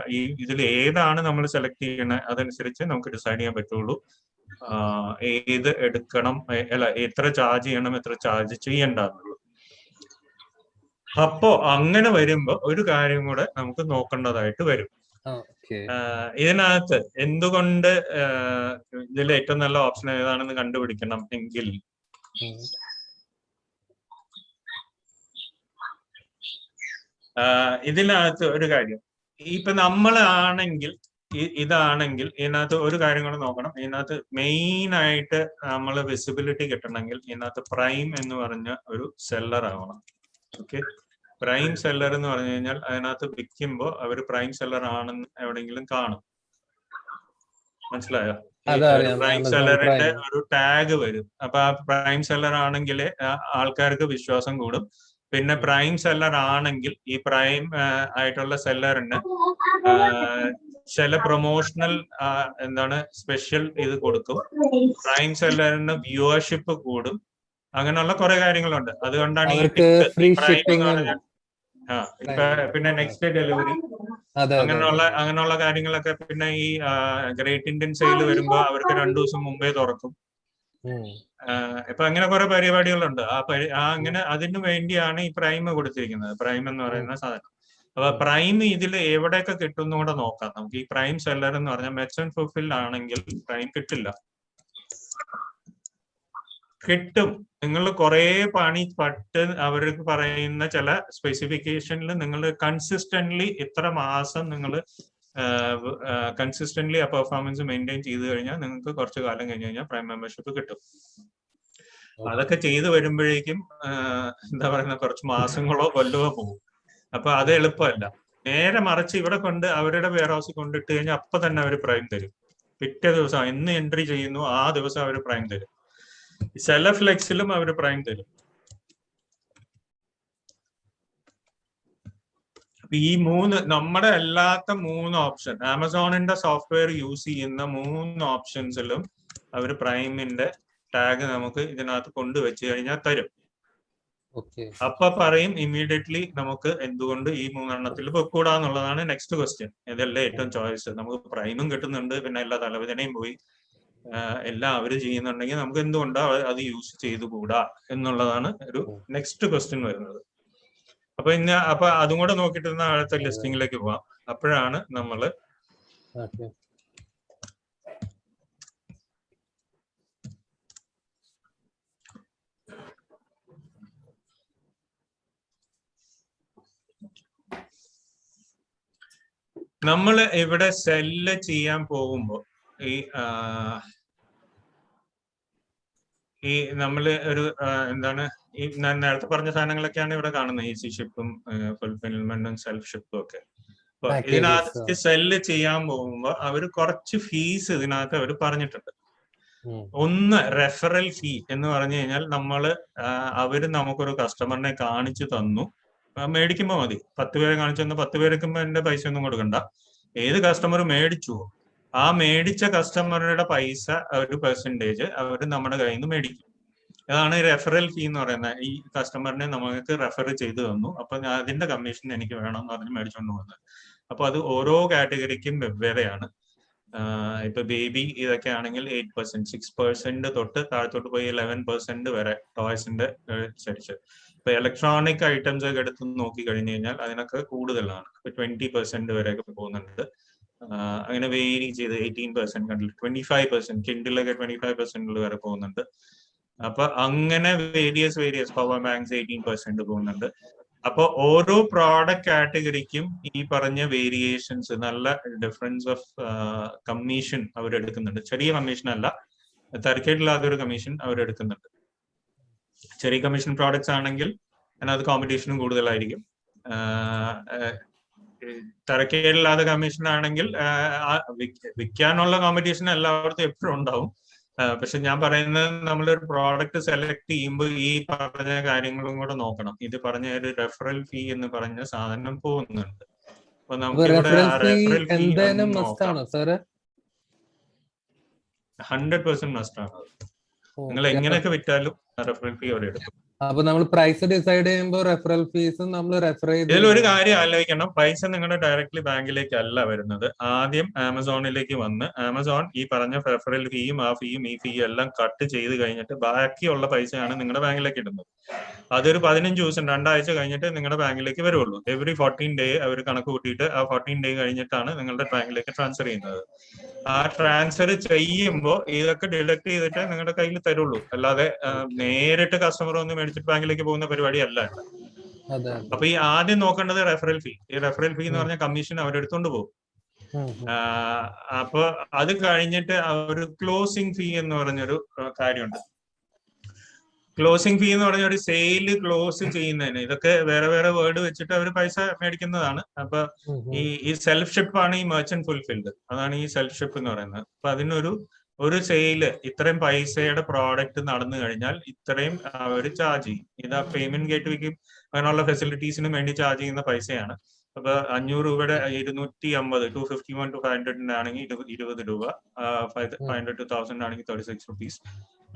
ഇതിൽ ഏതാണ് നമ്മൾ സെലക്ട് ചെയ്യണത് അതനുസരിച്ച് നമുക്ക് ഡിസൈഡ് ചെയ്യാൻ പറ്റുള്ളൂ. ഏത് എടുക്കണം, അല്ല എത്ര ചാർജ് ചെയ്യണം, എത്ര ചാർജ് ചെയ്യണ്ടെന്നുള്ളൂ. അപ്പോ അങ്ങനെ വരുമ്പോ ഒരു കാര്യം കൂടെ നമുക്ക് നോക്കേണ്ടതായിട്ട് വരും. ഇതിനകത്ത് എന്തുകൊണ്ട് ഇതിൽ ഏറ്റവും നല്ല ഓപ്ഷൻ ഏതാണെന്ന് കണ്ടുപിടിക്കണം എങ്കിൽ ഇതിനകത്ത് ഒരു കാര്യം, ഇപ്പൊ നമ്മളാണെങ്കിൽ ഇതാണെങ്കിൽ ഇതിനകത്ത് ഒരു കാര്യം കൂടെ നോക്കണം. ഇതിനകത്ത് മെയിൻ ആയിട്ട് നമ്മൾ വിസിബിലിറ്റി കിട്ടണമെങ്കിൽ ഇതിനകത്ത് പ്രൈം എന്ന് പറഞ്ഞ ഒരു സെല്ലർ ആവണം. ഓക്കെ, പ്രൈം സെല്ലർ എന്ന് പറഞ്ഞു കഴിഞ്ഞാൽ അതിനകത്ത് വിൽക്കുമ്പോൾ അവർ പ്രൈം സെല്ലർ ആണെന്ന് എവിടെയെങ്കിലും കാണും. മനസ്സിലായോ? പ്രൈം സെല്ലറിന്റെ ഒരു ടാഗ് വരും. അപ്പൊ ആ പ്രൈം സെല്ലർ ആണെങ്കിൽ ആൾക്കാർക്ക് വിശ്വാസം കൂടും. പിന്നെ പ്രൈം സെല്ലർ ആണെങ്കിൽ ഈ പ്രൈം ആയിട്ടുള്ള സെല്ലറിന് ചില പ്രൊമോഷണൽ എന്താണ് സ്പെഷ്യൽ ഇത് കൊടുക്കും. പ്രൈം സെല്ലറിന് വ്യൂവർഷിപ്പ് കൂടും. അങ്ങനെയുള്ള കുറെ കാര്യങ്ങളുണ്ട്. അതുകൊണ്ടാണ് ഈ പ്രൈം എന്ന് പറഞ്ഞാൽ പിന്നെ നെക്സ്റ്റ് ഡെലിവറി അങ്ങനെയുള്ള കാര്യങ്ങളൊക്കെ. പിന്നെ ഈ ഗ്രേറ്റ് ഇന്ത്യൻ സെയിൽ വരുമ്പോ അവർക്ക് 2 ദിവസം മുമ്പേ തുറക്കും. ഇപ്പൊ അങ്ങനെ കുറെ പരിപാടികളുണ്ട്. അങ്ങനെ അതിനു വേണ്ടിയാണ് ഈ പ്രൈം കൊടുത്തിരിക്കുന്നത്, പ്രൈം എന്ന് പറയുന്ന സാധനം. അപ്പൊ പ്രൈം ഇതിൽ എവിടെയൊക്കെ കിട്ടും എന്ന് കൂടെ നോക്കാം നമുക്ക്. ഈ പ്രൈം സെല്ലർ എന്ന് പറഞ്ഞാൽ മെറ്റ്സ് ആൻഡ് ഫുൾഫിൽഡ് ആണെങ്കിൽ പ്രൈം കിട്ടില്ല. കിട്ടും. നിങ്ങൾ കുറെ പട്ട് അവർക്ക് പറയുന്ന ചില സ്പെസിഫിക്കേഷനിൽ നിങ്ങൾ കൺസിസ്റ്റന്റ്ലി ഇത്ര മാസം നിങ്ങൾ കൺസിസ്റ്റന്റ്ലി ആ പെർഫോമൻസ് മെയിൻറ്റെയിൻ ചെയ്ത് കഴിഞ്ഞാൽ നിങ്ങൾക്ക് കുറച്ച് കാലം കഴിഞ്ഞ് കഴിഞ്ഞാൽ പ്രൈം മെമ്പർഷിപ്പ് കിട്ടും. അതൊക്കെ ചെയ്തു വരുമ്പോഴേക്കും എന്താ പറയുന്ന കുറച്ച് മാസങ്ങളോ കൊല്ലമോ പോകും. അപ്പൊ അത് എളുപ്പമല്ല. നേരെ മറിച്ച് ഇവിടെ കൊണ്ട് അവരുടെ വെയർ ഹൗസിൽ കൊണ്ടിട്ട് കഴിഞ്ഞാൽ അപ്പൊ തന്നെ അവർ പ്രൈം തരും. പിറ്റേ ദിവസം എന്ന് എൻട്രി ചെയ്യുന്നു ആ ദിവസം അവർ പ്രൈം തരും. സെലഫ്ലെക്സിലും അവർ പ്രൈം തരും. ഈ നമ്മുടെ അല്ലാത്ത 3 ഓപ്ഷൻ, ആമസോണിന്റെ സോഫ്റ്റ്വെയർ യൂസ് ചെയ്യുന്ന 3 ഓപ്ഷൻസിലും അവർ പ്രൈമിന്റെ ടാഗ് നമുക്ക് ഇതിനകത്ത് കൊണ്ടുവച്ച് കഴിഞ്ഞാൽ തരും. അപ്പൊ പറയും ഇമ്മീഡിയറ്റ്ലി നമുക്ക് എന്തുകൊണ്ട് ഈ 3 എണ്ണത്തിൽ പൊക്കൂടാന്നുള്ളതാണ് നെക്സ്റ്റ് ക്വസ്റ്റ്യൻ. ഇതല്ലേ ഏറ്റവും ചോയ്സ്. നമുക്ക് പ്രൈമും കിട്ടുന്നുണ്ട്, പിന്നെ എല്ലാ തലവേദനയും പോയി, എല്ലാം അവര് ചെയ്യുന്നുണ്ടെങ്കിൽ നമുക്ക് എന്തുകൊണ്ടാ അത് യൂസ് ചെയ്തുകൂടാ എന്നുള്ളതാണ് ഒരു നെക്സ്റ്റ് ക്വസ്റ്റ്യൻ വരുന്നത്. അപ്പൊ അതും കൂടെ നോക്കിയിട്ട് അടുത്ത ലിസ്റ്റിംഗിലേക്ക് പോവാം. അപ്പോഴാണ് നമ്മള് ഇവിടെ സെല്ല് ചെയ്യാൻ പോകുമ്പോ ഈ നമ്മള് ഒരു എന്താണ് ഈ ഞാൻ നേരത്തെ പറഞ്ഞ സാധനങ്ങളൊക്കെയാണ് ഇവിടെ കാണുന്നത്. ഈസി ഷിപ്പും ഫുൾഫിൽമെന്റും സെൽഫ് ഷിപ്പും ഒക്കെ. അപ്പൊ ഇതിനകത്ത് സെല്ല് ചെയ്യാൻ പോകുമ്പോ അവര് കുറച്ച് ഫീസ് ഇതിനകത്ത് അവർ പറഞ്ഞിട്ടുണ്ട്. ഒന്ന് റെഫറൽ ഫീ എന്ന് പറഞ്ഞു കഴിഞ്ഞാൽ അവര് നമുക്കൊരു കസ്റ്റമറിനെ കാണിച്ചു തന്നു, മേടിക്കുമ്പോ മതി. 10 പേരെ കാണിച്ചു തന്നു, 10 പേർക്കുമ്പോ എന്റെ പൈസ ഒന്നും കൊടുക്കണ്ട. ഏത് കസ്റ്റമർ മേടിച്ചു ആ മേടിച്ച കസ്റ്റമറുടെ പൈസ ഒരു പെർസെന്റേജ് അവര് നമ്മുടെ കയ്യിൽ നിന്ന് മേടിക്കും. അതാണ് റെഫറൽ ഫീ എന്ന് പറയുന്നത്. ഈ കസ്റ്റമറിനെ നമുക്ക് റെഫർ ചെയ്ത് തന്നു, അപ്പൊ അതിന്റെ കമ്മീഷൻ എനിക്ക് വേണം എന്ന് പറഞ്ഞ് മേടിച്ചുകൊണ്ട് പോകുന്നത്. അപ്പൊ അത് ഓരോ കാറ്റഗറിക്കും വെവ്വേറെയാണ്. ഇപ്പൊ ബേബി ഇതൊക്കെ ആണെങ്കിൽ 8%, 6% തൊട്ട് താഴത്തോട്ട് പോയി 11% വരെ ടോയ്സിന്റെ അനുസരിച്ച്. ഇപ്പൊ ഇലക്ട്രോണിക് ഐറ്റംസ് ഒക്കെ എടുത്ത് നോക്കി കഴിഞ്ഞു കഴിഞ്ഞാൽ അതിനൊക്കെ കൂടുതലാണ്. ഇപ്പൊ 20% വരെയൊക്കെ പോകുന്നുണ്ട്. അങ്ങനെ വേരി ചെയ്ത് 18% കണ്ടില്ല, 25%, കിൻഡിലൊക്കെ 25% വരെ പോകുന്നുണ്ട്. അപ്പൊ അങ്ങനെ വേരിയസ് പവർ ബാങ്ക്സ് 18% പോകുന്നുണ്ട്. അപ്പൊ ഓരോ പ്രോഡക്റ്റ് കാറ്റഗറിക്കും ഈ പറഞ്ഞ വേരിയേഷൻസ്, നല്ല ഡിഫറൻസ് ഓഫ് കമ്മീഷൻ അവരെടുക്കുന്നുണ്ട്. ചെറിയ കമ്മീഷൻ അല്ല, തരക്കേടില്ലാത്തൊരു കമ്മീഷൻ അവരെടുക്കുന്നുണ്ട്. ചെറിയ കമ്മീഷൻ പ്രോഡക്ട്സ് ആണെങ്കിൽ അതിനകത്ത് കോമ്പറ്റീഷനും കൂടുതലായിരിക്കും. തരക്കേടില്ലാത്ത കമ്മീഷൻ ആണെങ്കിൽ വിൽക്കാനുള്ള കോമ്പറ്റീഷൻ എല്ലായിടത്തും എപ്പോഴും ഉണ്ടാവും. പക്ഷെ ഞാൻ പറയുന്നത് നമ്മളൊരു പ്രോഡക്റ്റ് സെലക്ട് ചെയ്യുമ്പോൾ ഈ പറഞ്ഞ കാര്യങ്ങളും കൂടെ നോക്കണം. ഇത് പറഞ്ഞ ഒരു റെഫറൽ ഫീ എന്ന് പറഞ്ഞ സാധനം പോകുന്നുണ്ട്. അപ്പൊ നമുക്ക് ഇവിടെ റെഫറൽ ഫീ എന്തായാലും മസ്റ്റ് ആണോ സാറ്? 100% മസ്റ്റ് ആണ്. നിങ്ങൾ എങ്ങനെയൊക്കെ വിറ്റാലും റെഫറൽ ഫീ അവിടെ എടുക്കും. അപ്പൊ നമ്മൾ പ്രൈസ് ഡിസൈഡ് ചെയ്യുമ്പോൾ റെഫറൽ ഫീസും നമ്മൾ റെഫർ ചെയ്ത് ഇതിലൊരു കാര്യം ആലോചിക്കണം, പൈസ നിങ്ങളുടെ ഡയറക്ട്ലി ബാങ്കിലേക്ക് അല്ല വരുന്നത്. ആദ്യം ആമസോണിലേക്ക് വന്ന് ആമസോൺ ഈ പറഞ്ഞ റെഫറൽ ഫീയും ആ ഫീയും ഈ ഫീയും എല്ലാം കട്ട് ചെയ്ത് കഴിഞ്ഞിട്ട് ബാക്കിയുള്ള പൈസയാണ് നിങ്ങളുടെ ബാങ്കിലേക്ക് ഇടുന്നത്. അതൊരു 15 ദിവസം 2 ആഴ്ച കഴിഞ്ഞിട്ട് നിങ്ങളുടെ ബാങ്കിലേക്ക് വരുള്ളൂ. എവറി 14 ഡേ അവർ കണക്ക് കൂട്ടിയിട്ട് ആ 14 ഡേ കഴിഞ്ഞിട്ടാണ് നിങ്ങളുടെ ബാങ്കിലേക്ക് ട്രാൻസ്ഫർ ചെയ്യുന്നത്. ആ ട്രാൻസ്ഫർ ചെയ്യുമ്പോൾ ഇതൊക്കെ ഡിഡക്ട് ചെയ്തിട്ട് നിങ്ങളുടെ കയ്യിൽ തരുള്ളൂ. അല്ലാതെ നേരിട്ട് കസ്റ്റമർ ഒന്ന് മേടിച്ചിട്ട് ബാങ്കിലേക്ക് പോകുന്ന പരിപാടി അല്ല. അപ്പൊ ഈ ആദ്യം നോക്കേണ്ടത് റെഫറൽ ഫീ. ഈ റെഫറൽ ഫീ എന്ന് പറഞ്ഞ കമ്മീഷൻ അവരെടുത്തോണ്ട് പോകും. അപ്പൊ അത് കഴിഞ്ഞിട്ട് ഒരു ക്ലോസിംഗ് ഫീ എന്ന് പറഞ്ഞൊരു കാര്യമുണ്ട്. ക്ലോസിംഗ് ഫീ എന്ന് പറഞ്ഞ ഒരു സെയില് ക്ലോസ് ചെയ്യുന്നതിന്, ഇതൊക്കെ വേറെ വേറെ വേർഡ് വെച്ചിട്ട് അവർ പൈസ മേടിക്കുന്നതാണ്. അപ്പൊ ഈ സെൽഫ് ഷിപ്പ് ആണ് ഈ മെർച്ചന്റ് ഫുൾഫിൽഡ്, അതാണ് ഈ സെൽഫ് ഷിപ്പ് എന്ന് പറയുന്നത്. അപ്പൊ ഒരു സെയില് ഇത്രയും പൈസയുടെ പ്രോഡക്റ്റ് നടന്നു കഴിഞ്ഞാൽ ഇത്രയും അവർ ചാർജ് ചെയ്യും. ഇത് ആ പേയ്മെന്റ് ഗേറ്റ്വേക്കും അങ്ങനെയുള്ള ഫെസിലിറ്റീസിനും വേണ്ടി ചാർജ് ചെയ്യുന്ന പൈസയാണ്. അപ്പൊ 500 രൂപയുടെ 250 251 to 500 ആണെങ്കിൽ 20 രൂപ, 500 to 1000 ആണെങ്കിൽ 36 rupees.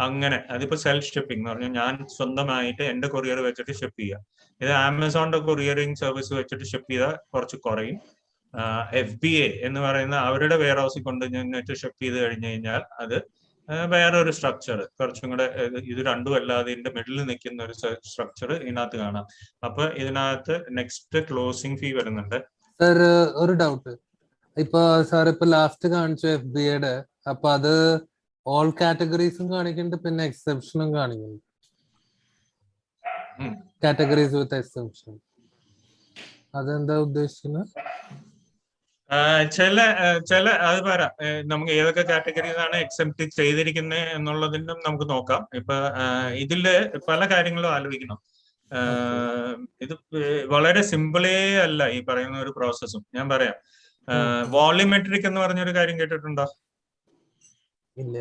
അങ്ങനെ അതിപ്പോ സെൽഫ് ഷിപ്പിംഗ് എന്ന് പറഞ്ഞാൽ ഞാൻ സ്വന്തമായിട്ട് എന്റെ കൊറിയർ വെച്ചിട്ട് ഷിപ്പ് ചെയ്യുക. ഇത് ആമസോണിന്റെ കൊറിയറിംഗ് സർവീസ് വെച്ചിട്ട് ഷിപ്പ് ചെയ്താൽ കുറച്ച് കുറയും. FBA എന്ന് പറയുന്ന അവരുടെ വെയർ ഹൗസിൽ കൊണ്ട് ചെന്നിട്ട് ഷിപ്പ് ചെയ്ത് കഴിഞ്ഞു കഴിഞ്ഞാൽ അത് വേറെ ഒരു സ്ട്രക്ചർ, കുറച്ചും കൂടെ ഇത് രണ്ടും അല്ലാതെ ഇതിന്റെ മിഡിൽ നിൽക്കുന്ന ഒരു സ്ട്രക്ചർ ഇതിനകത്ത് കാണാം. അപ്പൊ ഇതിനകത്ത് നെക്സ്റ്റ് ക്ലോസിംഗ് ഫീ വരുന്നുണ്ട്. സാർ ഒരു ഡൗട്ട്, ഇപ്പൊ സാർ ഇപ്പൊ ലാസ്റ്റ് കാണിച്ചു FBAയുടെ, അപ്പൊ അത് ഓൾ കാറ്റഗറീസും കാണിക്കുന്നുണ്ട്, പിന്നെ എക്സെപ്ഷനും കാണിക്കുന്നുണ്ട്. കാറ്റഗറീസ് വിത്ത് എക്സെപ്ഷൻ അതെന്താ ഉദ്ദേശിക്കുന്നത്? ചില അത് പറയാം, നമുക്ക് ഏതൊക്കെ കാറ്റഗറീസാണ് എക്സെപ്റ്റ് ചെയ്തിരിക്കുന്നത് എന്നുള്ളതിനും നമുക്ക് നോക്കാം. ഇപ്പൊ ഇതില് പല കാര്യങ്ങളും ആലോചിക്കണം. ഇത് വളരെ സിമ്പിളേ അല്ല ഈ പറയുന്ന ഒരു പ്രോസസ്സും. ഞാൻ പറയാം, വോളിമെട്രിക് എന്ന് പറഞ്ഞൊരു കാര്യം കേട്ടിട്ടുണ്ടോ? ഇല്ല.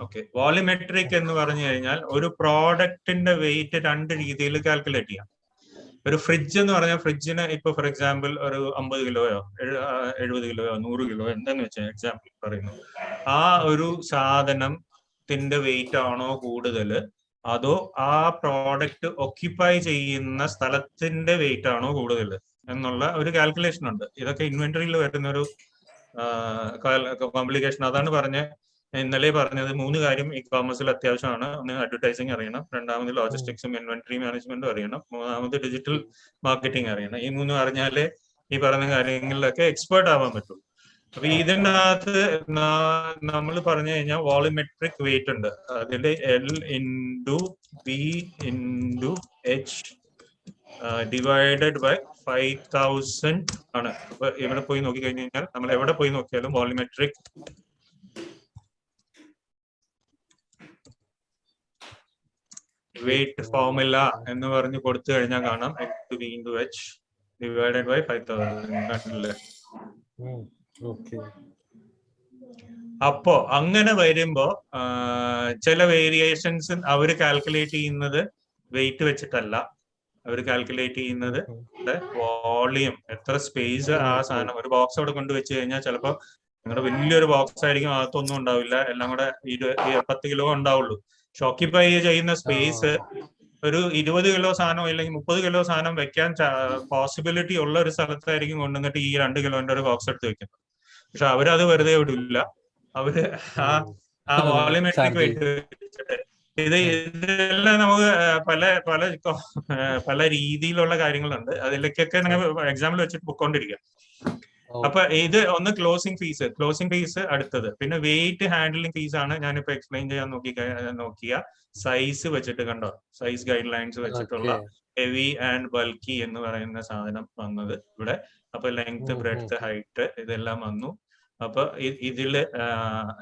ഓക്കെ, വോളിമെട്രിക് എന്ന് പറഞ്ഞു കഴിഞ്ഞാൽ ഒരു പ്രോഡക്റ്റിന്റെ വെയിറ്റ് 2 രീതിയിൽ കാൽക്കുലേറ്റ് ചെയ്യാം. ഒരു ഫ്രിഡ്ജ് എന്ന് പറഞ്ഞാൽ ഫ്രിഡ്ജിന് ഇപ്പൊ ഫോർ എക്സാമ്പിൾ ഒരു 50 കിലോയോ 70 കിലോയോ 100 കിലോ എന്താന്ന് വെച്ചാൽ എക്സാമ്പിൾ പറയുന്നു. ആ ഒരു സാധനത്തിന്റെ വെയിറ്റ് ആണോ കൂടുതൽ, അതോ ആ പ്രോഡക്റ്റ് ഒക്യുപ്പൈ ചെയ്യുന്ന സ്ഥലത്തിന്റെ വെയിറ്റ് ആണോ കൂടുതൽ എന്നുള്ള ഒരു കാൽക്കുലേഷൻ ഉണ്ട്. ഇതൊക്കെ ഇൻവെന്ററിയിൽ വരുന്ന ഒരു കോംപ്ലിക്കേഷൻ. അതാണ് ഇന്നലെ പറഞ്ഞത് 3 കാര്യം ഇ കോമേഴ്സിൽ അത്യാവശ്യമാണ്. ഒന്ന് അഡ്വർടൈസിങ് അറിയണം, രണ്ടാമത് ലോജിസ്റ്റിക്സും ഇൻവെന്ററി മാനേജ്മെന്റും അറിയണം, മൂന്നാമത് ഡിജിറ്റൽ മാർക്കറ്റിംഗ് അറിയണം. ഈ 3 അറിഞ്ഞാലേ ഈ പറഞ്ഞ കാര്യങ്ങളിലൊക്കെ എക്സ്പേർട്ട് ആവാൻ പറ്റുള്ളൂ. അപ്പൊ ഇതിനകത്ത് നമ്മൾ പറഞ്ഞു കഴിഞ്ഞാൽ വോളിമെട്രിക് വെയിറ്റ് ഉണ്ട്. അതിൽ L/B/H ഡിവൈഡഡ് ബൈ 5000 ആണ്. അപ്പൊ ഇവിടെ പോയി നോക്കി കഴിഞ്ഞു കഴിഞ്ഞാൽ നമ്മൾ എവിടെ പോയി നോക്കിയാലും വോളിമെട്രിക് വെയിറ്റ് ഫോർമുല എന്ന് പറഞ്ഞ് കൊടുത്തു കഴിഞ്ഞാൽ കാണാം L/B/H ഡിവൈഡഡ് ബൈ 5000. അപ്പോ അങ്ങനെ വരുമ്പോ ചില വേരിയേഷൻസ് അവർ കാൽക്കുലേറ്റ് ചെയ്യുന്നത് വെയിറ്റ് വെച്ചിട്ടല്ല, അവർ കാൽക്കുലേറ്റ് ചെയ്യുന്നത് വോളിയം, എത്ര സ്പേസ് ആ സാധനം. ഒരു ബോക്സ് അവിടെ കൊണ്ട് വെച്ച് കഴിഞ്ഞാൽ ചിലപ്പോ നിങ്ങളുടെ വലിയൊരു ബോക്സ് ആയിരിക്കും, അകത്തൊന്നും ഉണ്ടാവില്ല, എല്ലാം കൂടെ 10 കിലോ ഉണ്ടാവുള്ളൂ. പക്ഷെ ഓക്യുപ്പൈ ചെയ്യുന്ന സ്പേസ് ഒരു 20 കിലോ സാധനം അല്ലെങ്കിൽ 30 കിലോ സാധനം വെക്കാൻ പോസിബിലിറ്റി ഉള്ള ഒരു സ്ഥലത്തായിരിക്കും കൊണ്ടുവന്നിട്ട് ഈ 2 കിലോന്റെ ഒരു ബോക്സ് എടുത്ത് വെക്കുന്നത്. പക്ഷെ അവരത് വെറുതെ വിടില്ല. അവര് ആ വോളിമെട്രിക് വെയിറ്റ് വെച്ചിട്ട് ഇതെല്ലാം നമുക്ക് പല രീതിയിലുള്ള കാര്യങ്ങളുണ്ട്. അതിലേക്കൊക്കെ എക്സാമ്പിൾ വെച്ചിട്ട് പൊക്കോണ്ടിരിക്കുക. അപ്പൊ ഇത് ഒന്ന് ക്ലോസിംഗ് ഫീസ് അടുത്തത്. പിന്നെ വെയിറ്റ് ഹാൻഡ്ലിംഗ് ഫീസ് ആണ് ഞാനിപ്പോ എക്സ്പ്ലെയിൻ ചെയ്യാൻ നോക്കിയ സൈസ് വെച്ചിട്ട്. കണ്ടോ, സൈസ് ഗൈഡ് ലൈൻസ് വെച്ചിട്ടുള്ള ഹെവി ആൻഡ് ബൾക്കി എന്ന് പറയുന്ന സാധനം വന്നത് ഇവിടെ. അപ്പൊ ലെങ്ത്, ബ്രെഡ്ത്ത്, ഹൈറ്റ് ഇതെല്ലാം വന്നു. അപ്പൊ ഇതില്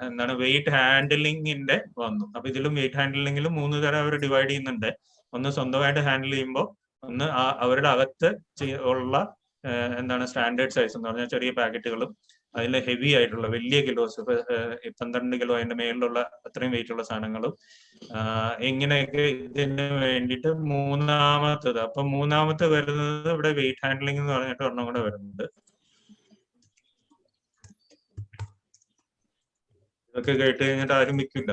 എന്താണ് വെയിറ്റ് ഹാൻഡ്ലിങ്ങിന്റെ വന്നു. അപ്പൊ ഇതിലും വെയിറ്റ് ഹാൻഡ്ലിങ്ങിലും 3 തരം അവർ ഡിവൈഡ് ചെയ്യുന്നുണ്ട്. ഒന്ന് സ്വന്തമായിട്ട് ഹാൻഡിൽ ചെയ്യുമ്പോൾ, ഒന്ന് അവരുടെ അകത്ത് ഉള്ള എന്താണ് സ്റ്റാൻഡേർഡ് സൈസ് എന്ന് പറഞ്ഞാൽ ചെറിയ പാക്കറ്റുകളും, അതിൽ ഹെവി ആയിട്ടുള്ള വലിയ കിലോസ് 12 കിലോ അതിന്റെ മേളിലുള്ള അത്രയും വെയിറ്റ് ഉള്ള സാധനങ്ങളും, ഇങ്ങനെയൊക്കെ ഇതിന് വേണ്ടിയിട്ട് മൂന്നാമത്തത്. അപ്പൊ മൂന്നാമത്തെ വരുന്നത് ഇവിടെ വെയിറ്റ് ഹാൻഡ്ലിംഗ് എന്ന് പറഞ്ഞിട്ട് ഒരെണ്ണം കൂടെ വരുന്നുണ്ട്. ഇതൊക്കെ കേട്ട് കഴിഞ്ഞിട്ട് ആരും വിൽക്കില്ല,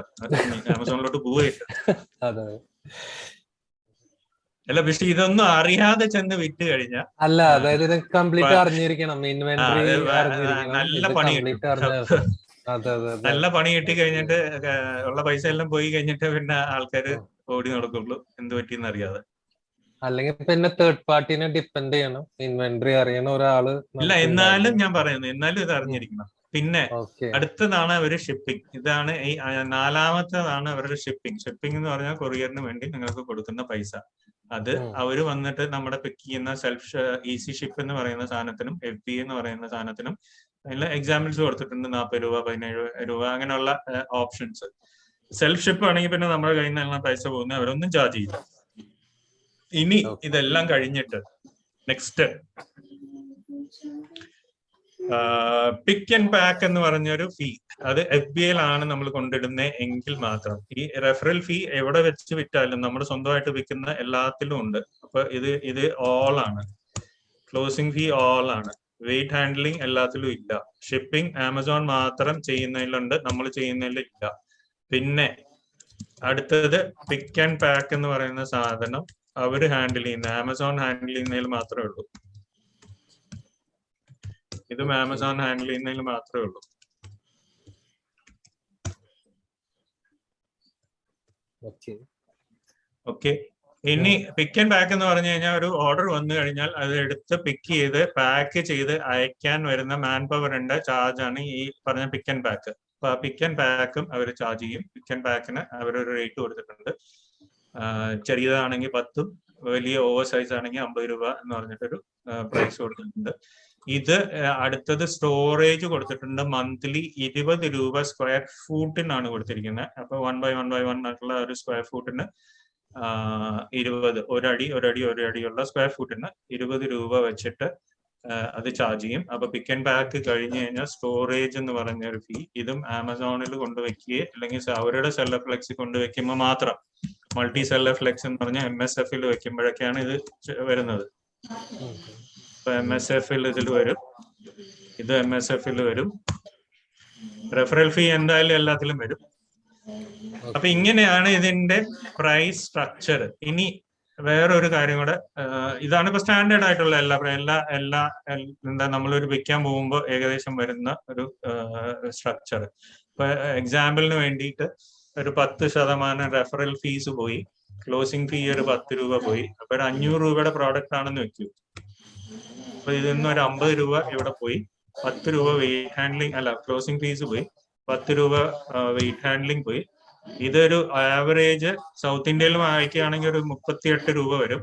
ആമസോണിലോട്ട് പോവുകയില്ല. അതെ. അല്ല, പക്ഷെ ഇതൊന്നും അറിയാതെ ചെന്ന് വിറ്റ് കഴിഞ്ഞാൽ അല്ല, അതായത് ഇത് കംപ്ലീറ്റ് അറിഞ്ഞിരിക്കണം, ഇൻവെന്ററി അത് അറിഞ്ഞിരിക്കണം, നല്ല ഇത് പണി കംപ്ലീറ്റ് കിട്ടും. അറിഞ്ഞ. അതെ അതെ അതെ. നല്ല പണി കിട്ടി കഴിഞ്ഞിട്ട് ഉള്ള പൈസ എല്ലാം പോയി കഴിഞ്ഞിട്ട് പിന്നെ ആൾക്കാര് ഓടി നടക്കുള്ളൂ, എന്ത് പറ്റിയെന്ന് അറിയാതെ. അല്ലെങ്കിൽ പിന്നെ തേർഡ് പാർട്ടിനെ ഡിപ്പെൻഡ് ചെയ്യണം, ഇൻവെന്ററി അറിയണ ഒരാള്. ഇല്ല, എന്നാലും ഞാൻ പറയുന്നു, എന്നാലും ഇത് അറിഞ്ഞിരിക്കണം. പിന്നെ അടുത്തതാണ് അവര് ഷിപ്പിംഗ്. ഇതാണ് ഈ നാലാമത്തേതാണ് അവരുടെ ഷിപ്പിംഗ്. ഷിപ്പിംഗ് എന്ന് പറഞ്ഞാൽ കൊറിയറിന് വേണ്ടി നിങ്ങൾക്ക് കൊടുക്കുന്ന പൈസ. അത് അവര് വന്നിട്ട് നമ്മുടെ പിക്ക് ചെയ്യുന്ന സെൽഫ് ഈസി ഷിപ്പ് എന്ന് പറയുന്ന സാധനത്തിനും FBA എന്ന് പറയുന്ന സാധനത്തിനും അതിൽ എക്സാമ്പിൾസ് കൊടുത്തിട്ടുണ്ട്. 40 രൂപ, 17 രൂപ, അങ്ങനെയുള്ള ഓപ്ഷൻസ്. സെൽഫ് ഷിപ്പ് ആണെങ്കിൽ പിന്നെ നമ്മുടെ കയ്യിൽ നിന്നുള്ള പൈസ പോകുന്നത് അവരൊന്നും ചാർജ് ചെയ്യില്ല. ഇനി ഇതെല്ലാം കഴിഞ്ഞിട്ട് നെക്സ്റ്റ് പിക്ക് ആൻഡ് പാക്ക് എന്ന് പറഞ്ഞൊരു ഫീ. അത് FBAയിലാണ് നമ്മൾ കൊണ്ടിടുന്നത് എങ്കിൽ മാത്രം. ഈ റെഫറൽ ഫീ എവിടെ വെച്ച് വിറ്റാലും നമ്മൾ സ്വന്തമായിട്ട് വിൽക്കുന്ന എല്ലാത്തിലും ഉണ്ട്. അപ്പൊ ഇത് ഓൾ ആണ്. ക്ലോസിംഗ് ഫീ ഓൾ ആണ്. വെയിറ്റ് ഹാൻഡ്ലിംഗ് എല്ലാത്തിലും ഇല്ല. ഷിപ്പിംഗ് ആമസോൺ മാത്രം ചെയ്യുന്നതിലുണ്ട്, നമ്മൾ ചെയ്യുന്നതിൽ ഇല്ല. പിന്നെ അടുത്തത് പിക്ക് ആൻഡ് പാക്ക് എന്ന് പറയുന്ന സാധനം അവര് ഹാൻഡിൽ ചെയ്യുന്ന, ആമസോൺ ഹാൻഡിൽ ചെയ്യുന്നതിൽ മാത്രമേ ഉള്ളൂ. ഇതും ആമസോൺ ഹാൻഡിൽ ചെയ്യുന്നതിൽ മാത്രമേ ഉള്ളൂ. ഓക്കെ. ഇനി പിക്ക് ആൻഡ് പാക്ക് എന്ന് പറഞ്ഞു കഴിഞ്ഞാൽ ഒരു ഓർഡർ വന്നു കഴിഞ്ഞാൽ അത് എടുത്ത് പിക്ക് ചെയ്ത് പാക്ക് ചെയ്ത് അയക്കാൻ വരുന്ന മാൻ പവറിന്റെ ചാർജ് ആണ് ഈ പറഞ്ഞ പിക്ക് ആൻഡ് പാക്ക്. അപ്പൊ ആ പിക്ക് ആൻഡ് പാക്കും അവർ ചാർജ് ചെയ്യും. പിക്ക് ആൻഡ് പാക്കിന് അവരൊരു റേറ്റ് കൊടുത്തിട്ടുണ്ട്. ചെറിയതാണെങ്കിൽ 10, വലിയ ഓവർ സൈസ് ആണെങ്കിൽ 50 രൂപ എന്ന് പറഞ്ഞിട്ടൊരു പ്രൈസ് കൊടുത്തിട്ടുണ്ട്. ഇത് അടുത്തത് സ്റ്റോറേജ് കൊടുത്തിട്ടുണ്ട്. മന്ത്ലി 20 രൂപ സ്ക്വയർ ഫൂട്ടിനാണ് കൊടുത്തിരിക്കുന്നത്. അപ്പൊ 1 by 1 ആയിട്ടുള്ള ഒരു സ്ക്വയർ ഫൂട്ടിന് 20, ഒരടിയുള്ള സ്ക്വയർ ഫൂട്ടിന് 20 രൂപ വെച്ചിട്ട് അത് ചാർജ് ചെയ്യും. അപ്പൊ പിക്ക് ആൻഡ് പാക്ക് കഴിഞ്ഞ് കഴിഞ്ഞാൽ സ്റ്റോറേജ് എന്ന് പറഞ്ഞ ഒരു ഫീ. ഇതും ആമസോണിൽ കൊണ്ടുവയ്ക്കുകയോ അല്ലെങ്കിൽ അവരുടെ സെല്ലർ ഫ്ലെക്സിൽ കൊണ്ടുവയ്ക്കുമ്പോൾ മാത്രം. മൾട്ടി സെല്ലർ ഫ്ലെക്സ് എന്ന് പറഞ്ഞാൽ MSFൽ വെക്കുമ്പോഴൊക്കെയാണ് ഇത് വരുന്നത്. ഇപ്പൊ MSFൽ ഇതിൽ വരും, ഇത് MSFൽ വരും. റെഫറൽ ഫീ എന്തായാലും എല്ലാത്തിലും വരും. അപ്പൊ ഇങ്ങനെയാണ് ഇതിന്റെ പ്രൈസ് സ്ട്രക്ചർ. ഇനി വേറൊരു കാര്യം കൂടെ, ഇതാണ് ഇപ്പൊ സ്റ്റാൻഡേർഡ് ആയിട്ടുള്ള എല്ലാ എന്താ നമ്മളൊരു വിൽക്കാൻ പോകുമ്പോൾ ഏകദേശം വരുന്ന ഒരു സ്ട്രക്ചർ. ഇപ്പൊ എക്സാമ്പിളിന് വേണ്ടിയിട്ട് ഒരു 10% റെഫറൽ ഫീസ് പോയി, ക്ലോസിംഗ് ഫീ ഒരു 10 രൂപ പോയി. അപ്പൊ ഒരു 500 രൂപയുടെ പ്രോഡക്റ്റ് ആണെന്ന് വെക്കൂ. അപ്പൊ ഇതിൽ നിന്ന് ഒരു 50 രൂപ ഇവിടെ പോയി, 10 രൂപ വെയിറ്റ് ഹാൻഡ്ലിംഗ് അല്ല ക്ലോസിംഗ് ഫീസ് പോയി, 10 രൂപ വെയിറ്റ് ഹാൻഡ്ലിംഗ് പോയി. ഇതൊരു ആവറേജ് സൗത്ത് ഇന്ത്യയിലും അയക്കുകയാണെങ്കിൽ ഒരു 38 രൂപ വരും.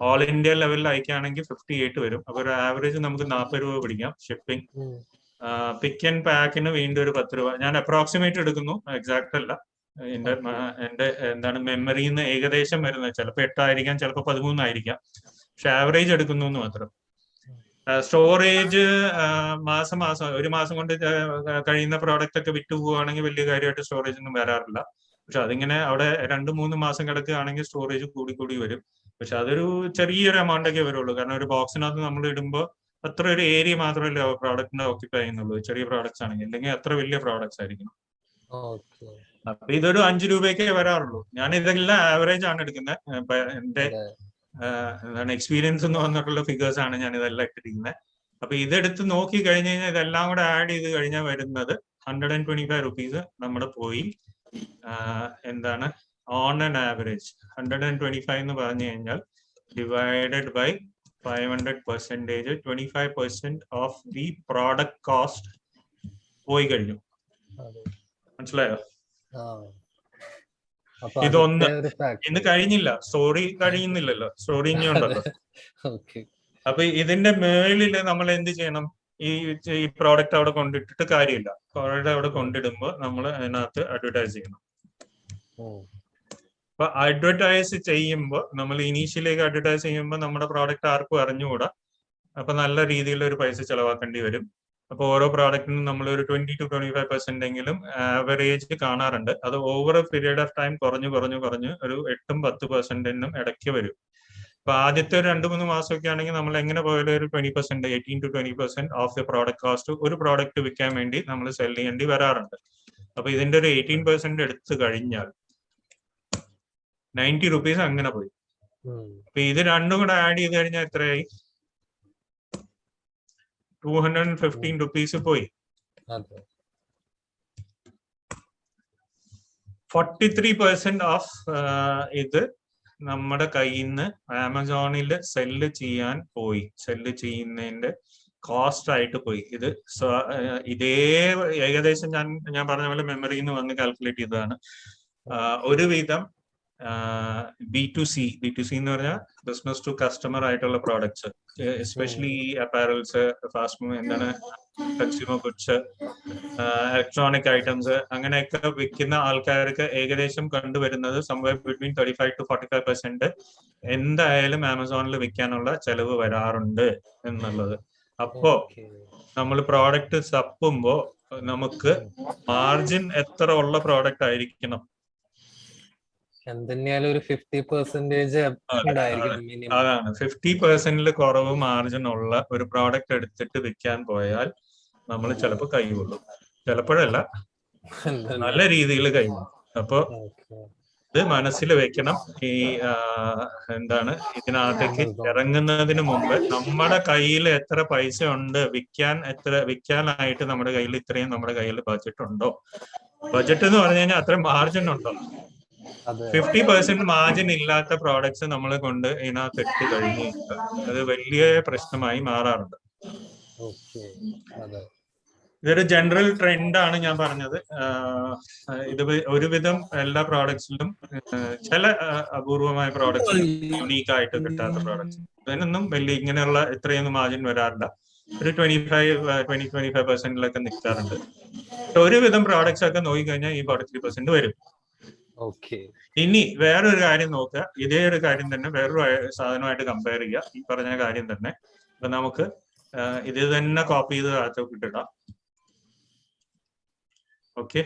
ഓൾ ഇന്ത്യ ലെവലിൽ അയക്കുകയാണെങ്കിൽ 58 വരും. അപ്പൊ ഒരു ആവറേജ് നമുക്ക് 40 രൂപ പിടിക്കാം ഷിപ്പിംഗ്. പിക്ക് ആൻഡ് പാക്കിന് വീണ്ടും ഒരു 10 രൂപ. ഞാൻ അപ്രോക്സിമേറ്റ് എടുക്കുന്നു, എക്സാക്ട് അല്ല. എന്റെ എന്താണ് മെമ്മറിയിൽ നിന്ന് ഏകദേശം വരുന്നത്. ചിലപ്പോൾ 8 ആയിരിക്കാം, ചിലപ്പോൾ 13 ആയിരിക്കാം. പക്ഷെ ആവറേജ് എടുക്കുന്നു എന്ന് മാത്രം. സ്റ്റോറേജ് മാസം ഒരു മാസം കൊണ്ട് കഴിയുന്ന പ്രോഡക്റ്റ് ഒക്കെ വിറ്റ് പോവുകയാണെങ്കിൽ വലിയ കാര്യമായിട്ട് സ്റ്റോറേജ് ഒന്നും വരാറില്ല. പക്ഷെ അതിങ്ങനെ അവിടെ 2-3 മാസം കിടക്കുകയാണെങ്കിൽ സ്റ്റോറേജ് കൂടി വരും. പക്ഷെ അതൊരു ചെറിയൊരു എമൗണ്ട് ഒക്കെ വരുള്ളൂ. കാരണം ഒരു ബോക്സിനകത്ത് നമ്മൾ ഇടുമ്പോൾ അത്ര ഒരു ഏരിയ മാത്രമല്ലേ പ്രോഡക്റ്റിനെ ഓക്യുപ്പൈ ചെയ്യുന്നുള്ളൂ, ചെറിയ പ്രോഡക്ട്സ് ആണെങ്കിൽ. അല്ലെങ്കിൽ അത്ര വലിയ പ്രോഡക്ട്സ് ആയിരിക്കണം. അപ്പൊ ഇതൊരു 5 രൂപയ്ക്കേ വരാറുള്ളൂ. ഞാൻ ഇതെല്ലാം ആവറേജ് ആണ് എടുക്കുന്നത്. എന്റെ എന്താണ് എക്സ്പീരിയൻസ് എന്ന് വന്നിട്ടുള്ള ഫിഗേഴ്സ് ആണ് ഞാൻ ഇതെല്ലാം ഇട്ടിരിക്കുന്നത്. അപ്പൊ ഇതെടുത്ത് നോക്കി കഴിഞ്ഞ് കഴിഞ്ഞാൽ ഇതെല്ലാം കൂടെ ആഡ് ചെയ്ത് കഴിഞ്ഞാൽ വരുന്നത് 125 റുപ്പീസ് നമ്മുടെ പോയി. എന്താണ് ഓൺ ആൻ ആവറേജ് 125 എന്ന് പറഞ്ഞു കഴിഞ്ഞാൽ divided by 500%, 25% of the product cost പോയി കഴിഞ്ഞു. മനസ്സിലായോ? ഇതൊന്ന് ഇന്ന് കഴിഞ്ഞില്ല, സ്റ്റോറി കഴിയുന്നില്ലല്ലോ, സ്റ്റോറി ഇനിയുണ്ടല്ലോ. അപ്പൊ ഇതിന്റെ മേളില് നമ്മൾ എന്ത് ചെയ്യണം? ഈ പ്രോഡക്റ്റ് അവിടെ കൊണ്ടിട്ടിട്ട് കാര്യമില്ല. പ്രോഡക്റ്റ് അവിടെ കൊണ്ടിടുമ്പോൾ നമ്മൾ അതിനകത്ത് അഡ്വർടൈസ് ചെയ്യണം. അപ്പൊ അഡ്വർടൈസ് ചെയ്യുമ്പോൾ നമ്മൾ ഇനീഷ്യലേക്ക് അഡ്വർടൈസ് ചെയ്യുമ്പോൾ നമ്മുടെ പ്രോഡക്റ്റ് ആർക്കും അറിഞ്ഞുകൂടാ. അപ്പൊ നല്ല രീതിയിൽ ഒരു പൈസ ചെലവാക്കേണ്ടി വരും. അപ്പൊ ഓരോ പ്രോഡക്റ്റിനും നമ്മൾ ഒരു 20 to 25% എങ്കിലും ആവറേജ് കാണാറുണ്ട്. അത് over A period of time കുറഞ്ഞു ഒരു 8-10% ഇടയ്ക്ക് വരും. അപ്പൊ ആദ്യത്തെ ഒരു 2-3 മാസമൊക്കെ ആണെങ്കിൽ നമ്മൾ എങ്ങനെ പോയാലും ഒരു 20%, 18 to 20% of the product cost ഒരു പ്രോഡക്റ്റ് വിൽക്കാൻ വേണ്ടി നമ്മൾ സെല് ചെയ്യേണ്ടി വരാറുണ്ട്. അപ്പൊ ഇതിന്റെ ഒരു 18% എടുത്തു കഴിഞ്ഞാൽ 90 rupees അങ്ങനെ പോയി. അപ്പൊ ഇത് രണ്ടും കൂടെ ആഡ് ചെയ്ത് കഴിഞ്ഞാൽ എത്രയായി? 215 rupees പോയി. 43% ഓഫ് ഇത് നമ്മുടെ കയ്യിൽ നിന്ന് ആമസോണിൽ സെല്ല് ചെയ്യാൻ പോയി. സെല്ല് ചെയ്യുന്നതിന്റെ കോസ്റ്റ് ആയിട്ട് പോയി. ഇത് ഇതേ ഏകദേശം ഞാൻ പറഞ്ഞ പോലെ മെമ്മറിയിൽ നിന്ന് വന്ന് കാൽക്കുലേറ്റ് ചെയ്തതാണ്. ഒരുവിധം B2C എന്ന് പറഞ്ഞാൽ ബിസിനസ് ടു കസ്റ്റമർ ആയിട്ടുള്ള പ്രോഡക്ട്സ്, എസ്പെഷ്യലി അപ്പാരൽസ്, ഫാസ്റ്റ് എന്താണ് കൺസ്യൂമർ ഗുഡ്സ്, ഇലക്ട്രോണിക് ഐറ്റംസ്, അങ്ങനെയൊക്കെ വിൽക്കുന്ന ആൾക്കാർക്ക് ഏകദേശം കണ്ടുവരുന്നത് സംവെയർ ബിറ്റ്വീൻ 35 to 45% എന്തായാലും ആമസോണിൽ വിൽക്കാനുള്ള ചെലവ് വരാറുണ്ട് എന്നുള്ളത്. അപ്പോ നമ്മൾ പ്രോഡക്റ്റ് തപ്പുമ്പോ നമുക്ക് മാർജിൻ എത്ര ഉള്ള പ്രോഡക്റ്റ് ആയിരിക്കണം? ഒരു 50% അതാണ് 50% കുറവ് മാർജിൻ ഉള്ള ഒരു പ്രോഡക്റ്റ് എടുത്തിട്ട് വിൽക്കാൻ പോയാൽ നമ്മൾ ചിലപ്പോൾ കൈകൊള്ളും, ചിലപ്പോഴല്ല നല്ല രീതിയിൽ കൈകൊള്ളും. അപ്പൊ ഇത് മനസ്സിൽ വെക്കണം. ഈ എന്താണ് ഇതിനകത്തേക്ക് ഇറങ്ങുന്നതിന് മുമ്പ് നമ്മുടെ കയ്യിൽ എത്ര പൈസ ഉണ്ട്, വിൽക്കാനായിട്ട് നമ്മുടെ കയ്യിൽ ഇത്രയും നമ്മുടെ കയ്യിൽ ബഡ്ജറ്റ് ഉണ്ടോ? ബഡ്ജറ്റ് എന്ന് പറഞ്ഞു കഴിഞ്ഞാൽ അത്രയും മാർജിൻ ഉണ്ടോ? 50% മാർജിൻ ഇല്ലാത്ത പ്രോഡക്ട്സ് നമ്മളെ കൊണ്ട് ഇതിനകത്ത് ഇട്ട് കഴിഞ്ഞ് അത് വലിയ പ്രശ്നമായി മാറാറുണ്ട്. ഇതൊരു ജനറൽ ട്രെൻഡാണ് ഞാൻ പറഞ്ഞത്. ഇത് ഒരുവിധം എല്ലാ പ്രോഡക്ട്സിലും ചില അപൂർവമായ പ്രോഡക്ട്സ്, യുണീക്ക് ആയിട്ട് കിട്ടാത്ത പ്രോഡക്ട്സ്, അതിനൊന്നും വലിയ ഇങ്ങനെയുള്ള ഇത്രയൊന്നും മാർജിൻ വരാറില്ല. ഒരു 25% നിൽക്കാറുണ്ട്. ഒരുവിധം പ്രോഡക്ട്സ് ഒക്കെ നോക്കിക്കഴിഞ്ഞാൽ ഈ 43% വരും. ഇനി വേറൊരു കാര്യം നോക്കുക, ഇതേ ഒരു കാര്യം തന്നെ വേറൊരു സാധനമായിട്ട് കമ്പയർ ചെയ്യുക, ഈ പറഞ്ഞ കാര്യം തന്നെ. അപ്പൊ നമുക്ക് ഇത് തന്നെ കോപ്പി ചെയ്ത് താഴത്തോട്ട് ഇടാം. ഓക്കെ,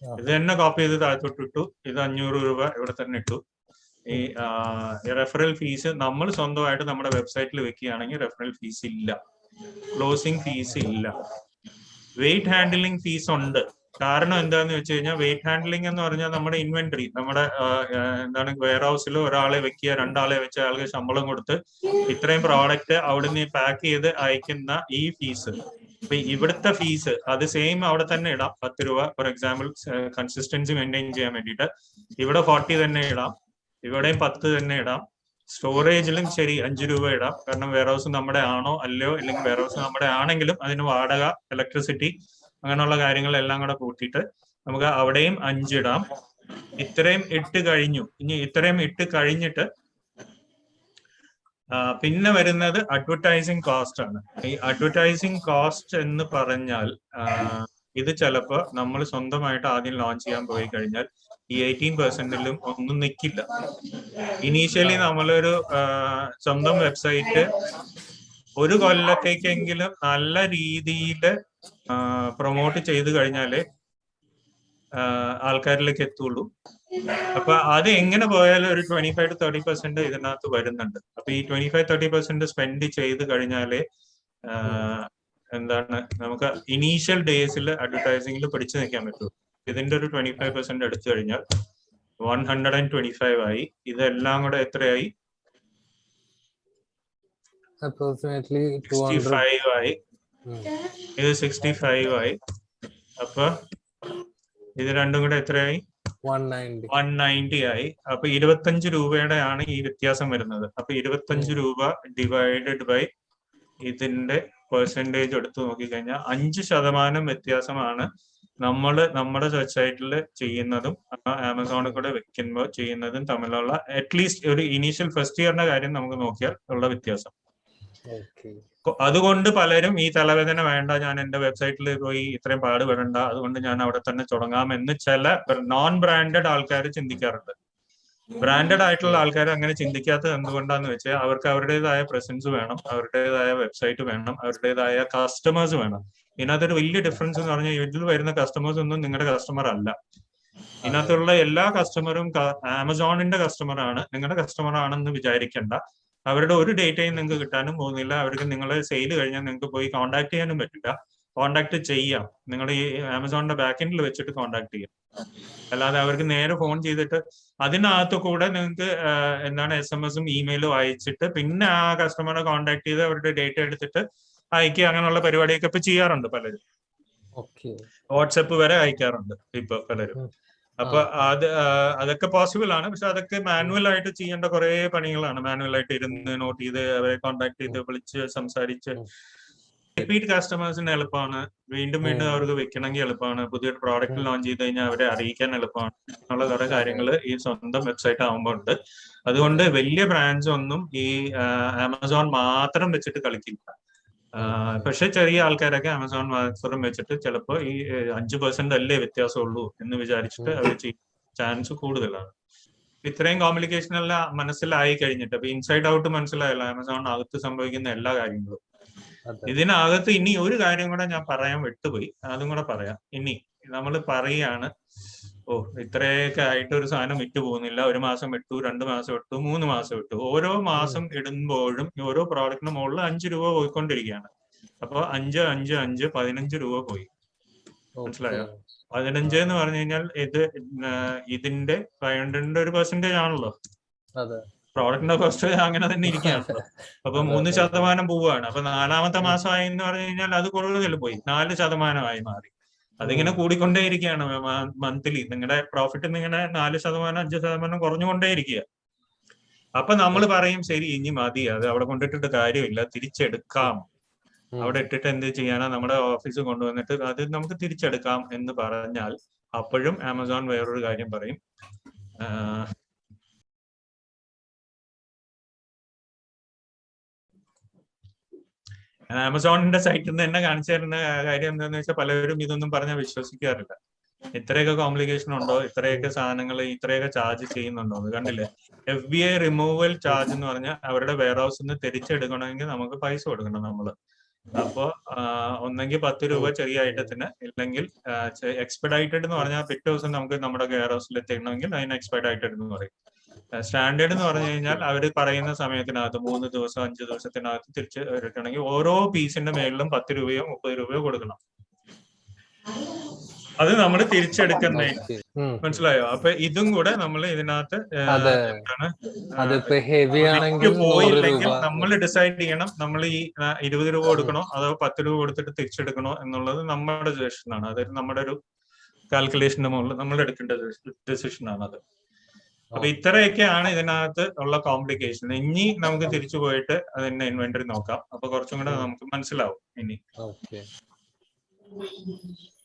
ഇത് തന്നെ കോപ്പി ചെയ്ത് താഴത്തോട്ട് ഇട്ടു. ഇത് 500 രൂപ ഇവിടെ തന്നെ ഇട്ടു. ഈ റെഫറൽ ഫീസ് നമ്മൾ സ്വന്തമായിട്ട് നമ്മുടെ വെബ്സൈറ്റിൽ വെക്കുകയാണെങ്കിൽ റെഫറൽ ഫീസ് ഇല്ല, ക്ലോസിംഗ് ഫീസ് ഇല്ല. വെയിറ്റ് ഹാൻഡിലിംഗ് ഫീസ് ഉണ്ട്. കാരണം എന്താന്ന് വെച്ച് കഴിഞ്ഞാൽ വെയിറ്റ് ഹാൻഡ്ലിംഗ് എന്ന് പറഞ്ഞാൽ നമ്മുടെ ഇൻവെന്ററി, നമ്മുടെ എന്താണ് വെയർ ഹൗസിൽ ഒരാളെ വെക്കുക, 2 ആളെ വെച്ച ആൾക്ക് ശമ്പളം കൊടുത്ത് ഇത്രയും പ്രോഡക്റ്റ് അവിടുന്ന് പാക്ക് ചെയ്ത് അയക്കുന്ന ഈ ഫീസ്, ഇപ്പൊ ഇവിടുത്തെ ഫീസ് അത് സെയിം അവിടെ തന്നെ ഇടാം. 10 രൂപ ഫോർ എക്സാമ്പിൾ, കൺസിസ്റ്റൻസി മെയിൻറ്റെയിൻ ചെയ്യാൻ വേണ്ടിയിട്ട്. ഇവിടെ 40 തന്നെ ഇടാം, ഇവിടെയും 10 തന്നെ ഇടാം. സ്റ്റോറേജിലും ശരി 5 രൂപ ഇടാം. കാരണം വെയർ ഹൗസ് നമ്മുടെ ആണോ അല്ലയോ, അല്ലെങ്കിൽ വെയർ ഹൗസ് നമ്മുടെ ആണെങ്കിലും അതിന് വാടക, ഇലക്ട്രിസിറ്റി, അങ്ങനെയുള്ള കാര്യങ്ങളെല്ലാം കൂടെ കൂട്ടിയിട്ട് നമുക്ക് അവിടെയും 5 ഇടാം. ഇത്രയും ഇട്ട് കഴിഞ്ഞു. ഇനി ഇത്രയും ഇട്ട് കഴിഞ്ഞിട്ട് പിന്നെ വരുന്നത് അഡ്വർടൈസിങ് കോസ്റ്റ് ആണ്. ഈ അഡ്വർടൈസിങ് കോസ്റ്റ് എന്ന് പറഞ്ഞാൽ ഇത് ചിലപ്പോൾ നമ്മൾ സ്വന്തമായിട്ട് ആദ്യം ലോഞ്ച് ചെയ്യാൻ പോയി കഴിഞ്ഞാൽ ഈ 18%ലും ഒന്നും നിൽക്കില്ല. ഇനീഷ്യലി നമ്മളൊരു സ്വന്തം വെബ്സൈറ്റ് ഒരു കൊല്ലത്തേക്കെങ്കിലും നല്ല രീതിയിൽ പ്രൊമോട്ട് ചെയ്ത് കഴിഞ്ഞാലേ ആൾക്കാരിലേക്ക് എത്തുള്ളൂ. അപ്പൊ അത് എങ്ങനെ പോയാലും ഒരു 25 to 30% ഇതിനകത്ത് വരുന്നുണ്ട്. അപ്പൊ ഈ 25-30% സ്പെൻഡ് ചെയ്ത് കഴിഞ്ഞാലേ എന്താണ് നമുക്ക് ഇനീഷ്യൽ ഡേയ്സിൽ അഡ്വർടൈസിംഗിൽ പിടിച്ചു നിൽക്കാൻ പറ്റുള്ളൂ. ഇതിന്റെ ഒരു 25% എടുത്തു കഴിഞ്ഞാൽ 125 ആയി. ഇതെല്ലാം കൂടെ എത്രയായി? 65 ആയി. ഇത് 65 ആയി. അപ്പൊ ഇത് രണ്ടും കൂടെ എത്രയായി? 190 ആയി. അപ്പൊ 25 രൂപയുടെ ആണ് ഈ വ്യത്യാസം വരുന്നത്. അപ്പൊ 25 രൂപ ഡിവൈഡഡ് ബൈ ഇതിന്റെ പെർസെന്റേജ് എടുത്തു നോക്കിക്കഴിഞ്ഞാൽ 5% വ്യത്യാസമാണ് നമ്മൾ നമ്മുടെ വെബ്സൈറ്റിൽ ചെയ്യുന്നതും ആമസോണിൽ കൂടെ വെക്കുമ്പോൾ ചെയ്യുന്നതും തമ്മിലുള്ള അറ്റ്ലീസ്റ്റ് ഒരു ഇനീഷ്യൽ ഫസ്റ്റ് ഇയറിന്റെ കാര്യം നമുക്ക് നോക്കിയാൽ ഉള്ള വ്യത്യാസം. അതുകൊണ്ട് പലരും ഈ തലവേദന വേണ്ട, ഞാൻ എന്റെ വെബ്സൈറ്റിൽ പോയി ഇത്രയും പാടുപെടണ്ട, അതുകൊണ്ട് ഞാൻ അവിടെ തന്നെ തുടങ്ങാമെന്ന് ചില നോൺ ബ്രാൻഡഡ് ആൾക്കാർ ചിന്തിക്കാറുണ്ട്. ബ്രാൻഡഡ് ആയിട്ടുള്ള ആൾക്കാർ അങ്ങനെ ചിന്തിക്കാത്തത് എന്തുകൊണ്ടാന്ന് വെച്ചാൽ അവർക്ക് അവരുടേതായ പ്രസൻസ് വേണം, അവരുടേതായ വെബ്സൈറ്റ് വേണം, അവരുടേതായ കസ്റ്റമേഴ്സ് വേണം. ഇതിനകത്തൊരു വലിയ ഡിഫറൻസ് എന്ന് പറഞ്ഞാൽ ഇതിൽ വരുന്ന കസ്റ്റമേഴ്സ് ഒന്നും നിങ്ങളുടെ കസ്റ്റമർ അല്ല. ഇതിനകത്തുള്ള എല്ലാ കസ്റ്റമറും ആമസോണിന്റെ കസ്റ്റമർ ആണ്, നിങ്ങളുടെ കസ്റ്റമർ ആണെന്ന് വിചാരിക്കേണ്ട. അവരുടെ ഒരു ഡേറ്റയും നിങ്ങൾക്ക് കിട്ടാനും പോകുന്നില്ല. അവർക്ക് നിങ്ങളെ സെയിൽ കഴിഞ്ഞാൽ നിങ്ങൾക്ക് പോയി കോൺടാക്ട് ചെയ്യാനും പറ്റില്ല. കോണ്ടാക്ട് ചെയ്യാം. നിങ്ങൾ ഈ ആമസോണിന്റെ ബാക്കെൻഡിൽ വെച്ചിട്ട് കോണ്ടാക്ട് ചെയ്യാം. അല്ലാതെ അവർക്ക് നേരെ ഫോൺ ചെയ്തിട്ട് അതിനകത്ത് കൂടെ നിങ്ങൾക്ക് എന്താണ് SMS ഇമെയിലും അയച്ചിട്ട് പിന്നെ ആ കസ്റ്റമറെ കോണ്ടാക്ട് ചെയ്ത് അവരുടെ ഡേറ്റ എടുത്തിട്ട് അയക്കുക, അങ്ങനെയുള്ള പരിപാടിയൊക്കെ ഇപ്പൊ ചെയ്യാറുണ്ട് പലരും. വാട്സപ്പ് വരെ അയക്കാറുണ്ട് ഇപ്പൊ പലരും. അപ്പൊ അതൊക്കെ പോസിബിൾ ആണ്. പക്ഷെ അതൊക്കെ മാനുവൽ ആയിട്ട് ചെയ്യേണ്ട കുറെ പണികളാണ്. മാനുവൽ ആയിട്ട് ഇരുന്ന് നോട്ട് ചെയ്ത് അവരെ കോണ്ടാക്ട് ചെയ്ത് വിളിച്ച് സംസാരിച്ച്. റിപ്പീറ്റ് കസ്റ്റമേഴ്സിന് എളുപ്പമാണ്. വീണ്ടും വീണ്ടും അവർക്ക് വെക്കണമെങ്കിൽ എളുപ്പമാണ്. പുതിയൊരു പ്രോഡക്റ്റ് ലോഞ്ച് ചെയ്ത് കഴിഞ്ഞാൽ അവരെ അറിയിക്കാൻ എളുപ്പമാണ്. എന്നുള്ള കുറെ കാര്യങ്ങൾ ഈ സ്വന്തം വെബ്സൈറ്റ് ആകുമ്പോൾ ഉണ്ട്. അതുകൊണ്ട് വലിയ ബ്രാൻഡ്സ് ഒന്നും ഈ ആമസോൺ മാത്രം വെച്ചിട്ട് കളിക്കില്ല. പക്ഷെ ചെറിയ ആൾക്കാരൊക്കെ ആമസോൺ മാത്രം വെച്ചിട്ട് ചിലപ്പോൾ ഈ 5% അല്ലേ വ്യത്യാസമുള്ളൂ എന്ന് വിചാരിച്ചിട്ട് അവർ ചാൻസ് കൂടുതലാണ്. ഇത്രയും കോംപ്ലിക്കേഷൻ എല്ലാം മനസ്സിലായി കഴിഞ്ഞിട്ട് അപ്പൊ ഇൻസൈഡ് ഔട്ട് മനസ്സിലായല്ലോ ആമസോണിനകത്ത് സംഭവിക്കുന്ന എല്ലാ കാര്യങ്ങളും. ഇതിനകത്ത് ഇനി ഒരു കാര്യം കൂടെ ഞാൻ പറയാൻ വിട്ടുപോയി, അതും കൂടെ പറയാം. ഇനി നമ്മൾ പറയാണ് ഇത്രയൊക്കെ ആയിട്ട് ഒരു സാധനം വിറ്റു പോകുന്നില്ല, 1 മാസം വിട്ടു, 2 മാസം വിട്ടു, 3 മാസം വിട്ടു. ഓരോ മാസം ഇടുമ്പോഴും ഓരോ പ്രോഡക്റ്റിന് മുകളിൽ 5 രൂപ പോയിക്കൊണ്ടിരിക്കുകയാണ്. അപ്പൊ 5, 5, 5, 15 രൂപ പോയി. മനസ്സിലായോ? 15 എന്ന് പറഞ്ഞു കഴിഞ്ഞാൽ ഇതിന്റെ 500 ഒരു പെർസെന്റേജ് ആണല്ലോ. പ്രോഡക്റ്റിന്റെ കോസ്റ്റ് അങ്ങനെ തന്നെ ഇരിക്കുകയാണല്ലോ. അപ്പൊ 3% പോവുകയാണ്. അപ്പൊ 4ാമത്തെ മാസമായി എന്ന് പറഞ്ഞു കഴിഞ്ഞാൽ അത് കൂടുതൽ പോയി, 4% മാറി. അതിങ്ങനെ കൂടിക്കൊണ്ടേയിരിക്കുകയാണ് മന്ത്ലി. നിങ്ങളുടെ പ്രോഫിറ്റ് നിങ്ങളുടെ 4%, 5% കുറഞ്ഞുകൊണ്ടേയിരിക്കുക. അപ്പൊ നമ്മൾ പറയും ശരി ഇനി മതി, അത് അവിടെ കൊണ്ടിട്ടിട്ട് കാര്യമില്ല, തിരിച്ചെടുക്കാം. അവിടെ ഇട്ടിട്ട് എന്ത് ചെയ്യാനാ, നമ്മുടെ ഓഫീസ് കൊണ്ടുവന്നിട്ട് അത് നമുക്ക് തിരിച്ചെടുക്കാം എന്ന് പറഞ്ഞാൽ അപ്പോഴും ആമസോൺ വേറൊരു കാര്യം പറയും. ആമസോണിന്റെ സൈറ്റിൽ നിന്ന് തന്നെ കാണിച്ചു തരുന്ന കാര്യം എന്താണെന്ന് വെച്ചാൽ പലരും ഇതൊന്നും പറഞ്ഞാൽ വിശ്വസിക്കാറില്ല. ഇത്രയൊക്കെ കോംപ്ലിക്കേഷൻ ഉണ്ടോ, ഇത്രയൊക്കെ സാധനങ്ങൾ ഇത്രയൊക്കെ ചാർജ് ചെയ്യുന്നുണ്ടോ എന്ന് കണ്ടില്ലേ. FBI റിമൂവൽ ചാർജ് എന്ന് പറഞ്ഞാൽ അവരുടെ വെയർ ഹൗസിൽ നിന്ന് തിരിച്ചെടുക്കണമെങ്കിൽ നമുക്ക് പൈസ കൊടുക്കണം നമ്മള്. അപ്പൊ ഒന്നെങ്കിൽ 10 രൂപ ചെറിയ ഐറ്റത്തിന്, ഇല്ലെങ്കിൽ എക്സ്പെഡൈറ്റഡ് എന്ന് പറഞ്ഞാൽ പിറ്റേ ദിവസം നമുക്ക് നമ്മുടെ വെയർ ഹൗസിൽ എത്തിക്കണമെങ്കിൽ അതിന് എക്സ്പെഡൈറ്റഡ് എന്ന് പറയും. സ്റ്റാൻഡേർഡ് എന്ന് പറഞ്ഞു കഴിഞ്ഞാൽ അവർ പറയുന്ന സമയത്തിനകത്ത് 3 ദിവസം 5 ദിവസത്തിനകത്ത് തിരിച്ച് എടുക്കണമെങ്കിൽ ഓരോ പീസിന്റെ മേളിലും 10 രൂപയോ 30 രൂപയോ കൊടുക്കണം. അത് നമ്മൾ തിരിച്ചെടുക്കുന്നേ. മനസ്സിലായോ? അപ്പൊ ഇതും കൂടെ നമ്മൾ ഇതിനകത്ത് പോയില്ലെങ്കിൽ നമ്മൾ ഡിസൈഡ് ചെയ്യണം, നമ്മൾ ഈ 20 രൂപ കൊടുക്കണോ അതോ 10 രൂപ കൊടുത്തിട്ട് തിരിച്ചെടുക്കണോ എന്നുള്ളത് നമ്മുടെ ഡിസിഷനാണ്. അതായത് നമ്മുടെ ഒരു കാൽക്കുലേഷന്റെ മുകളിൽ നമ്മൾ എടുക്കേണ്ട ഡിസിഷനാണ് അത്. അപ്പൊ ഇത്രയൊക്കെയാണ് ഇതിനകത്ത് ഉള്ള കോംപ്ലിക്കേഷൻ. ഇനി നമുക്ക് തിരിച്ചു പോയിട്ട് അതിന്റെ ഇൻവെന്ററി നോക്കാം. അപ്പൊ കുറച്ചും കൂടെ നമുക്ക് മനസ്സിലാവും ഇനി.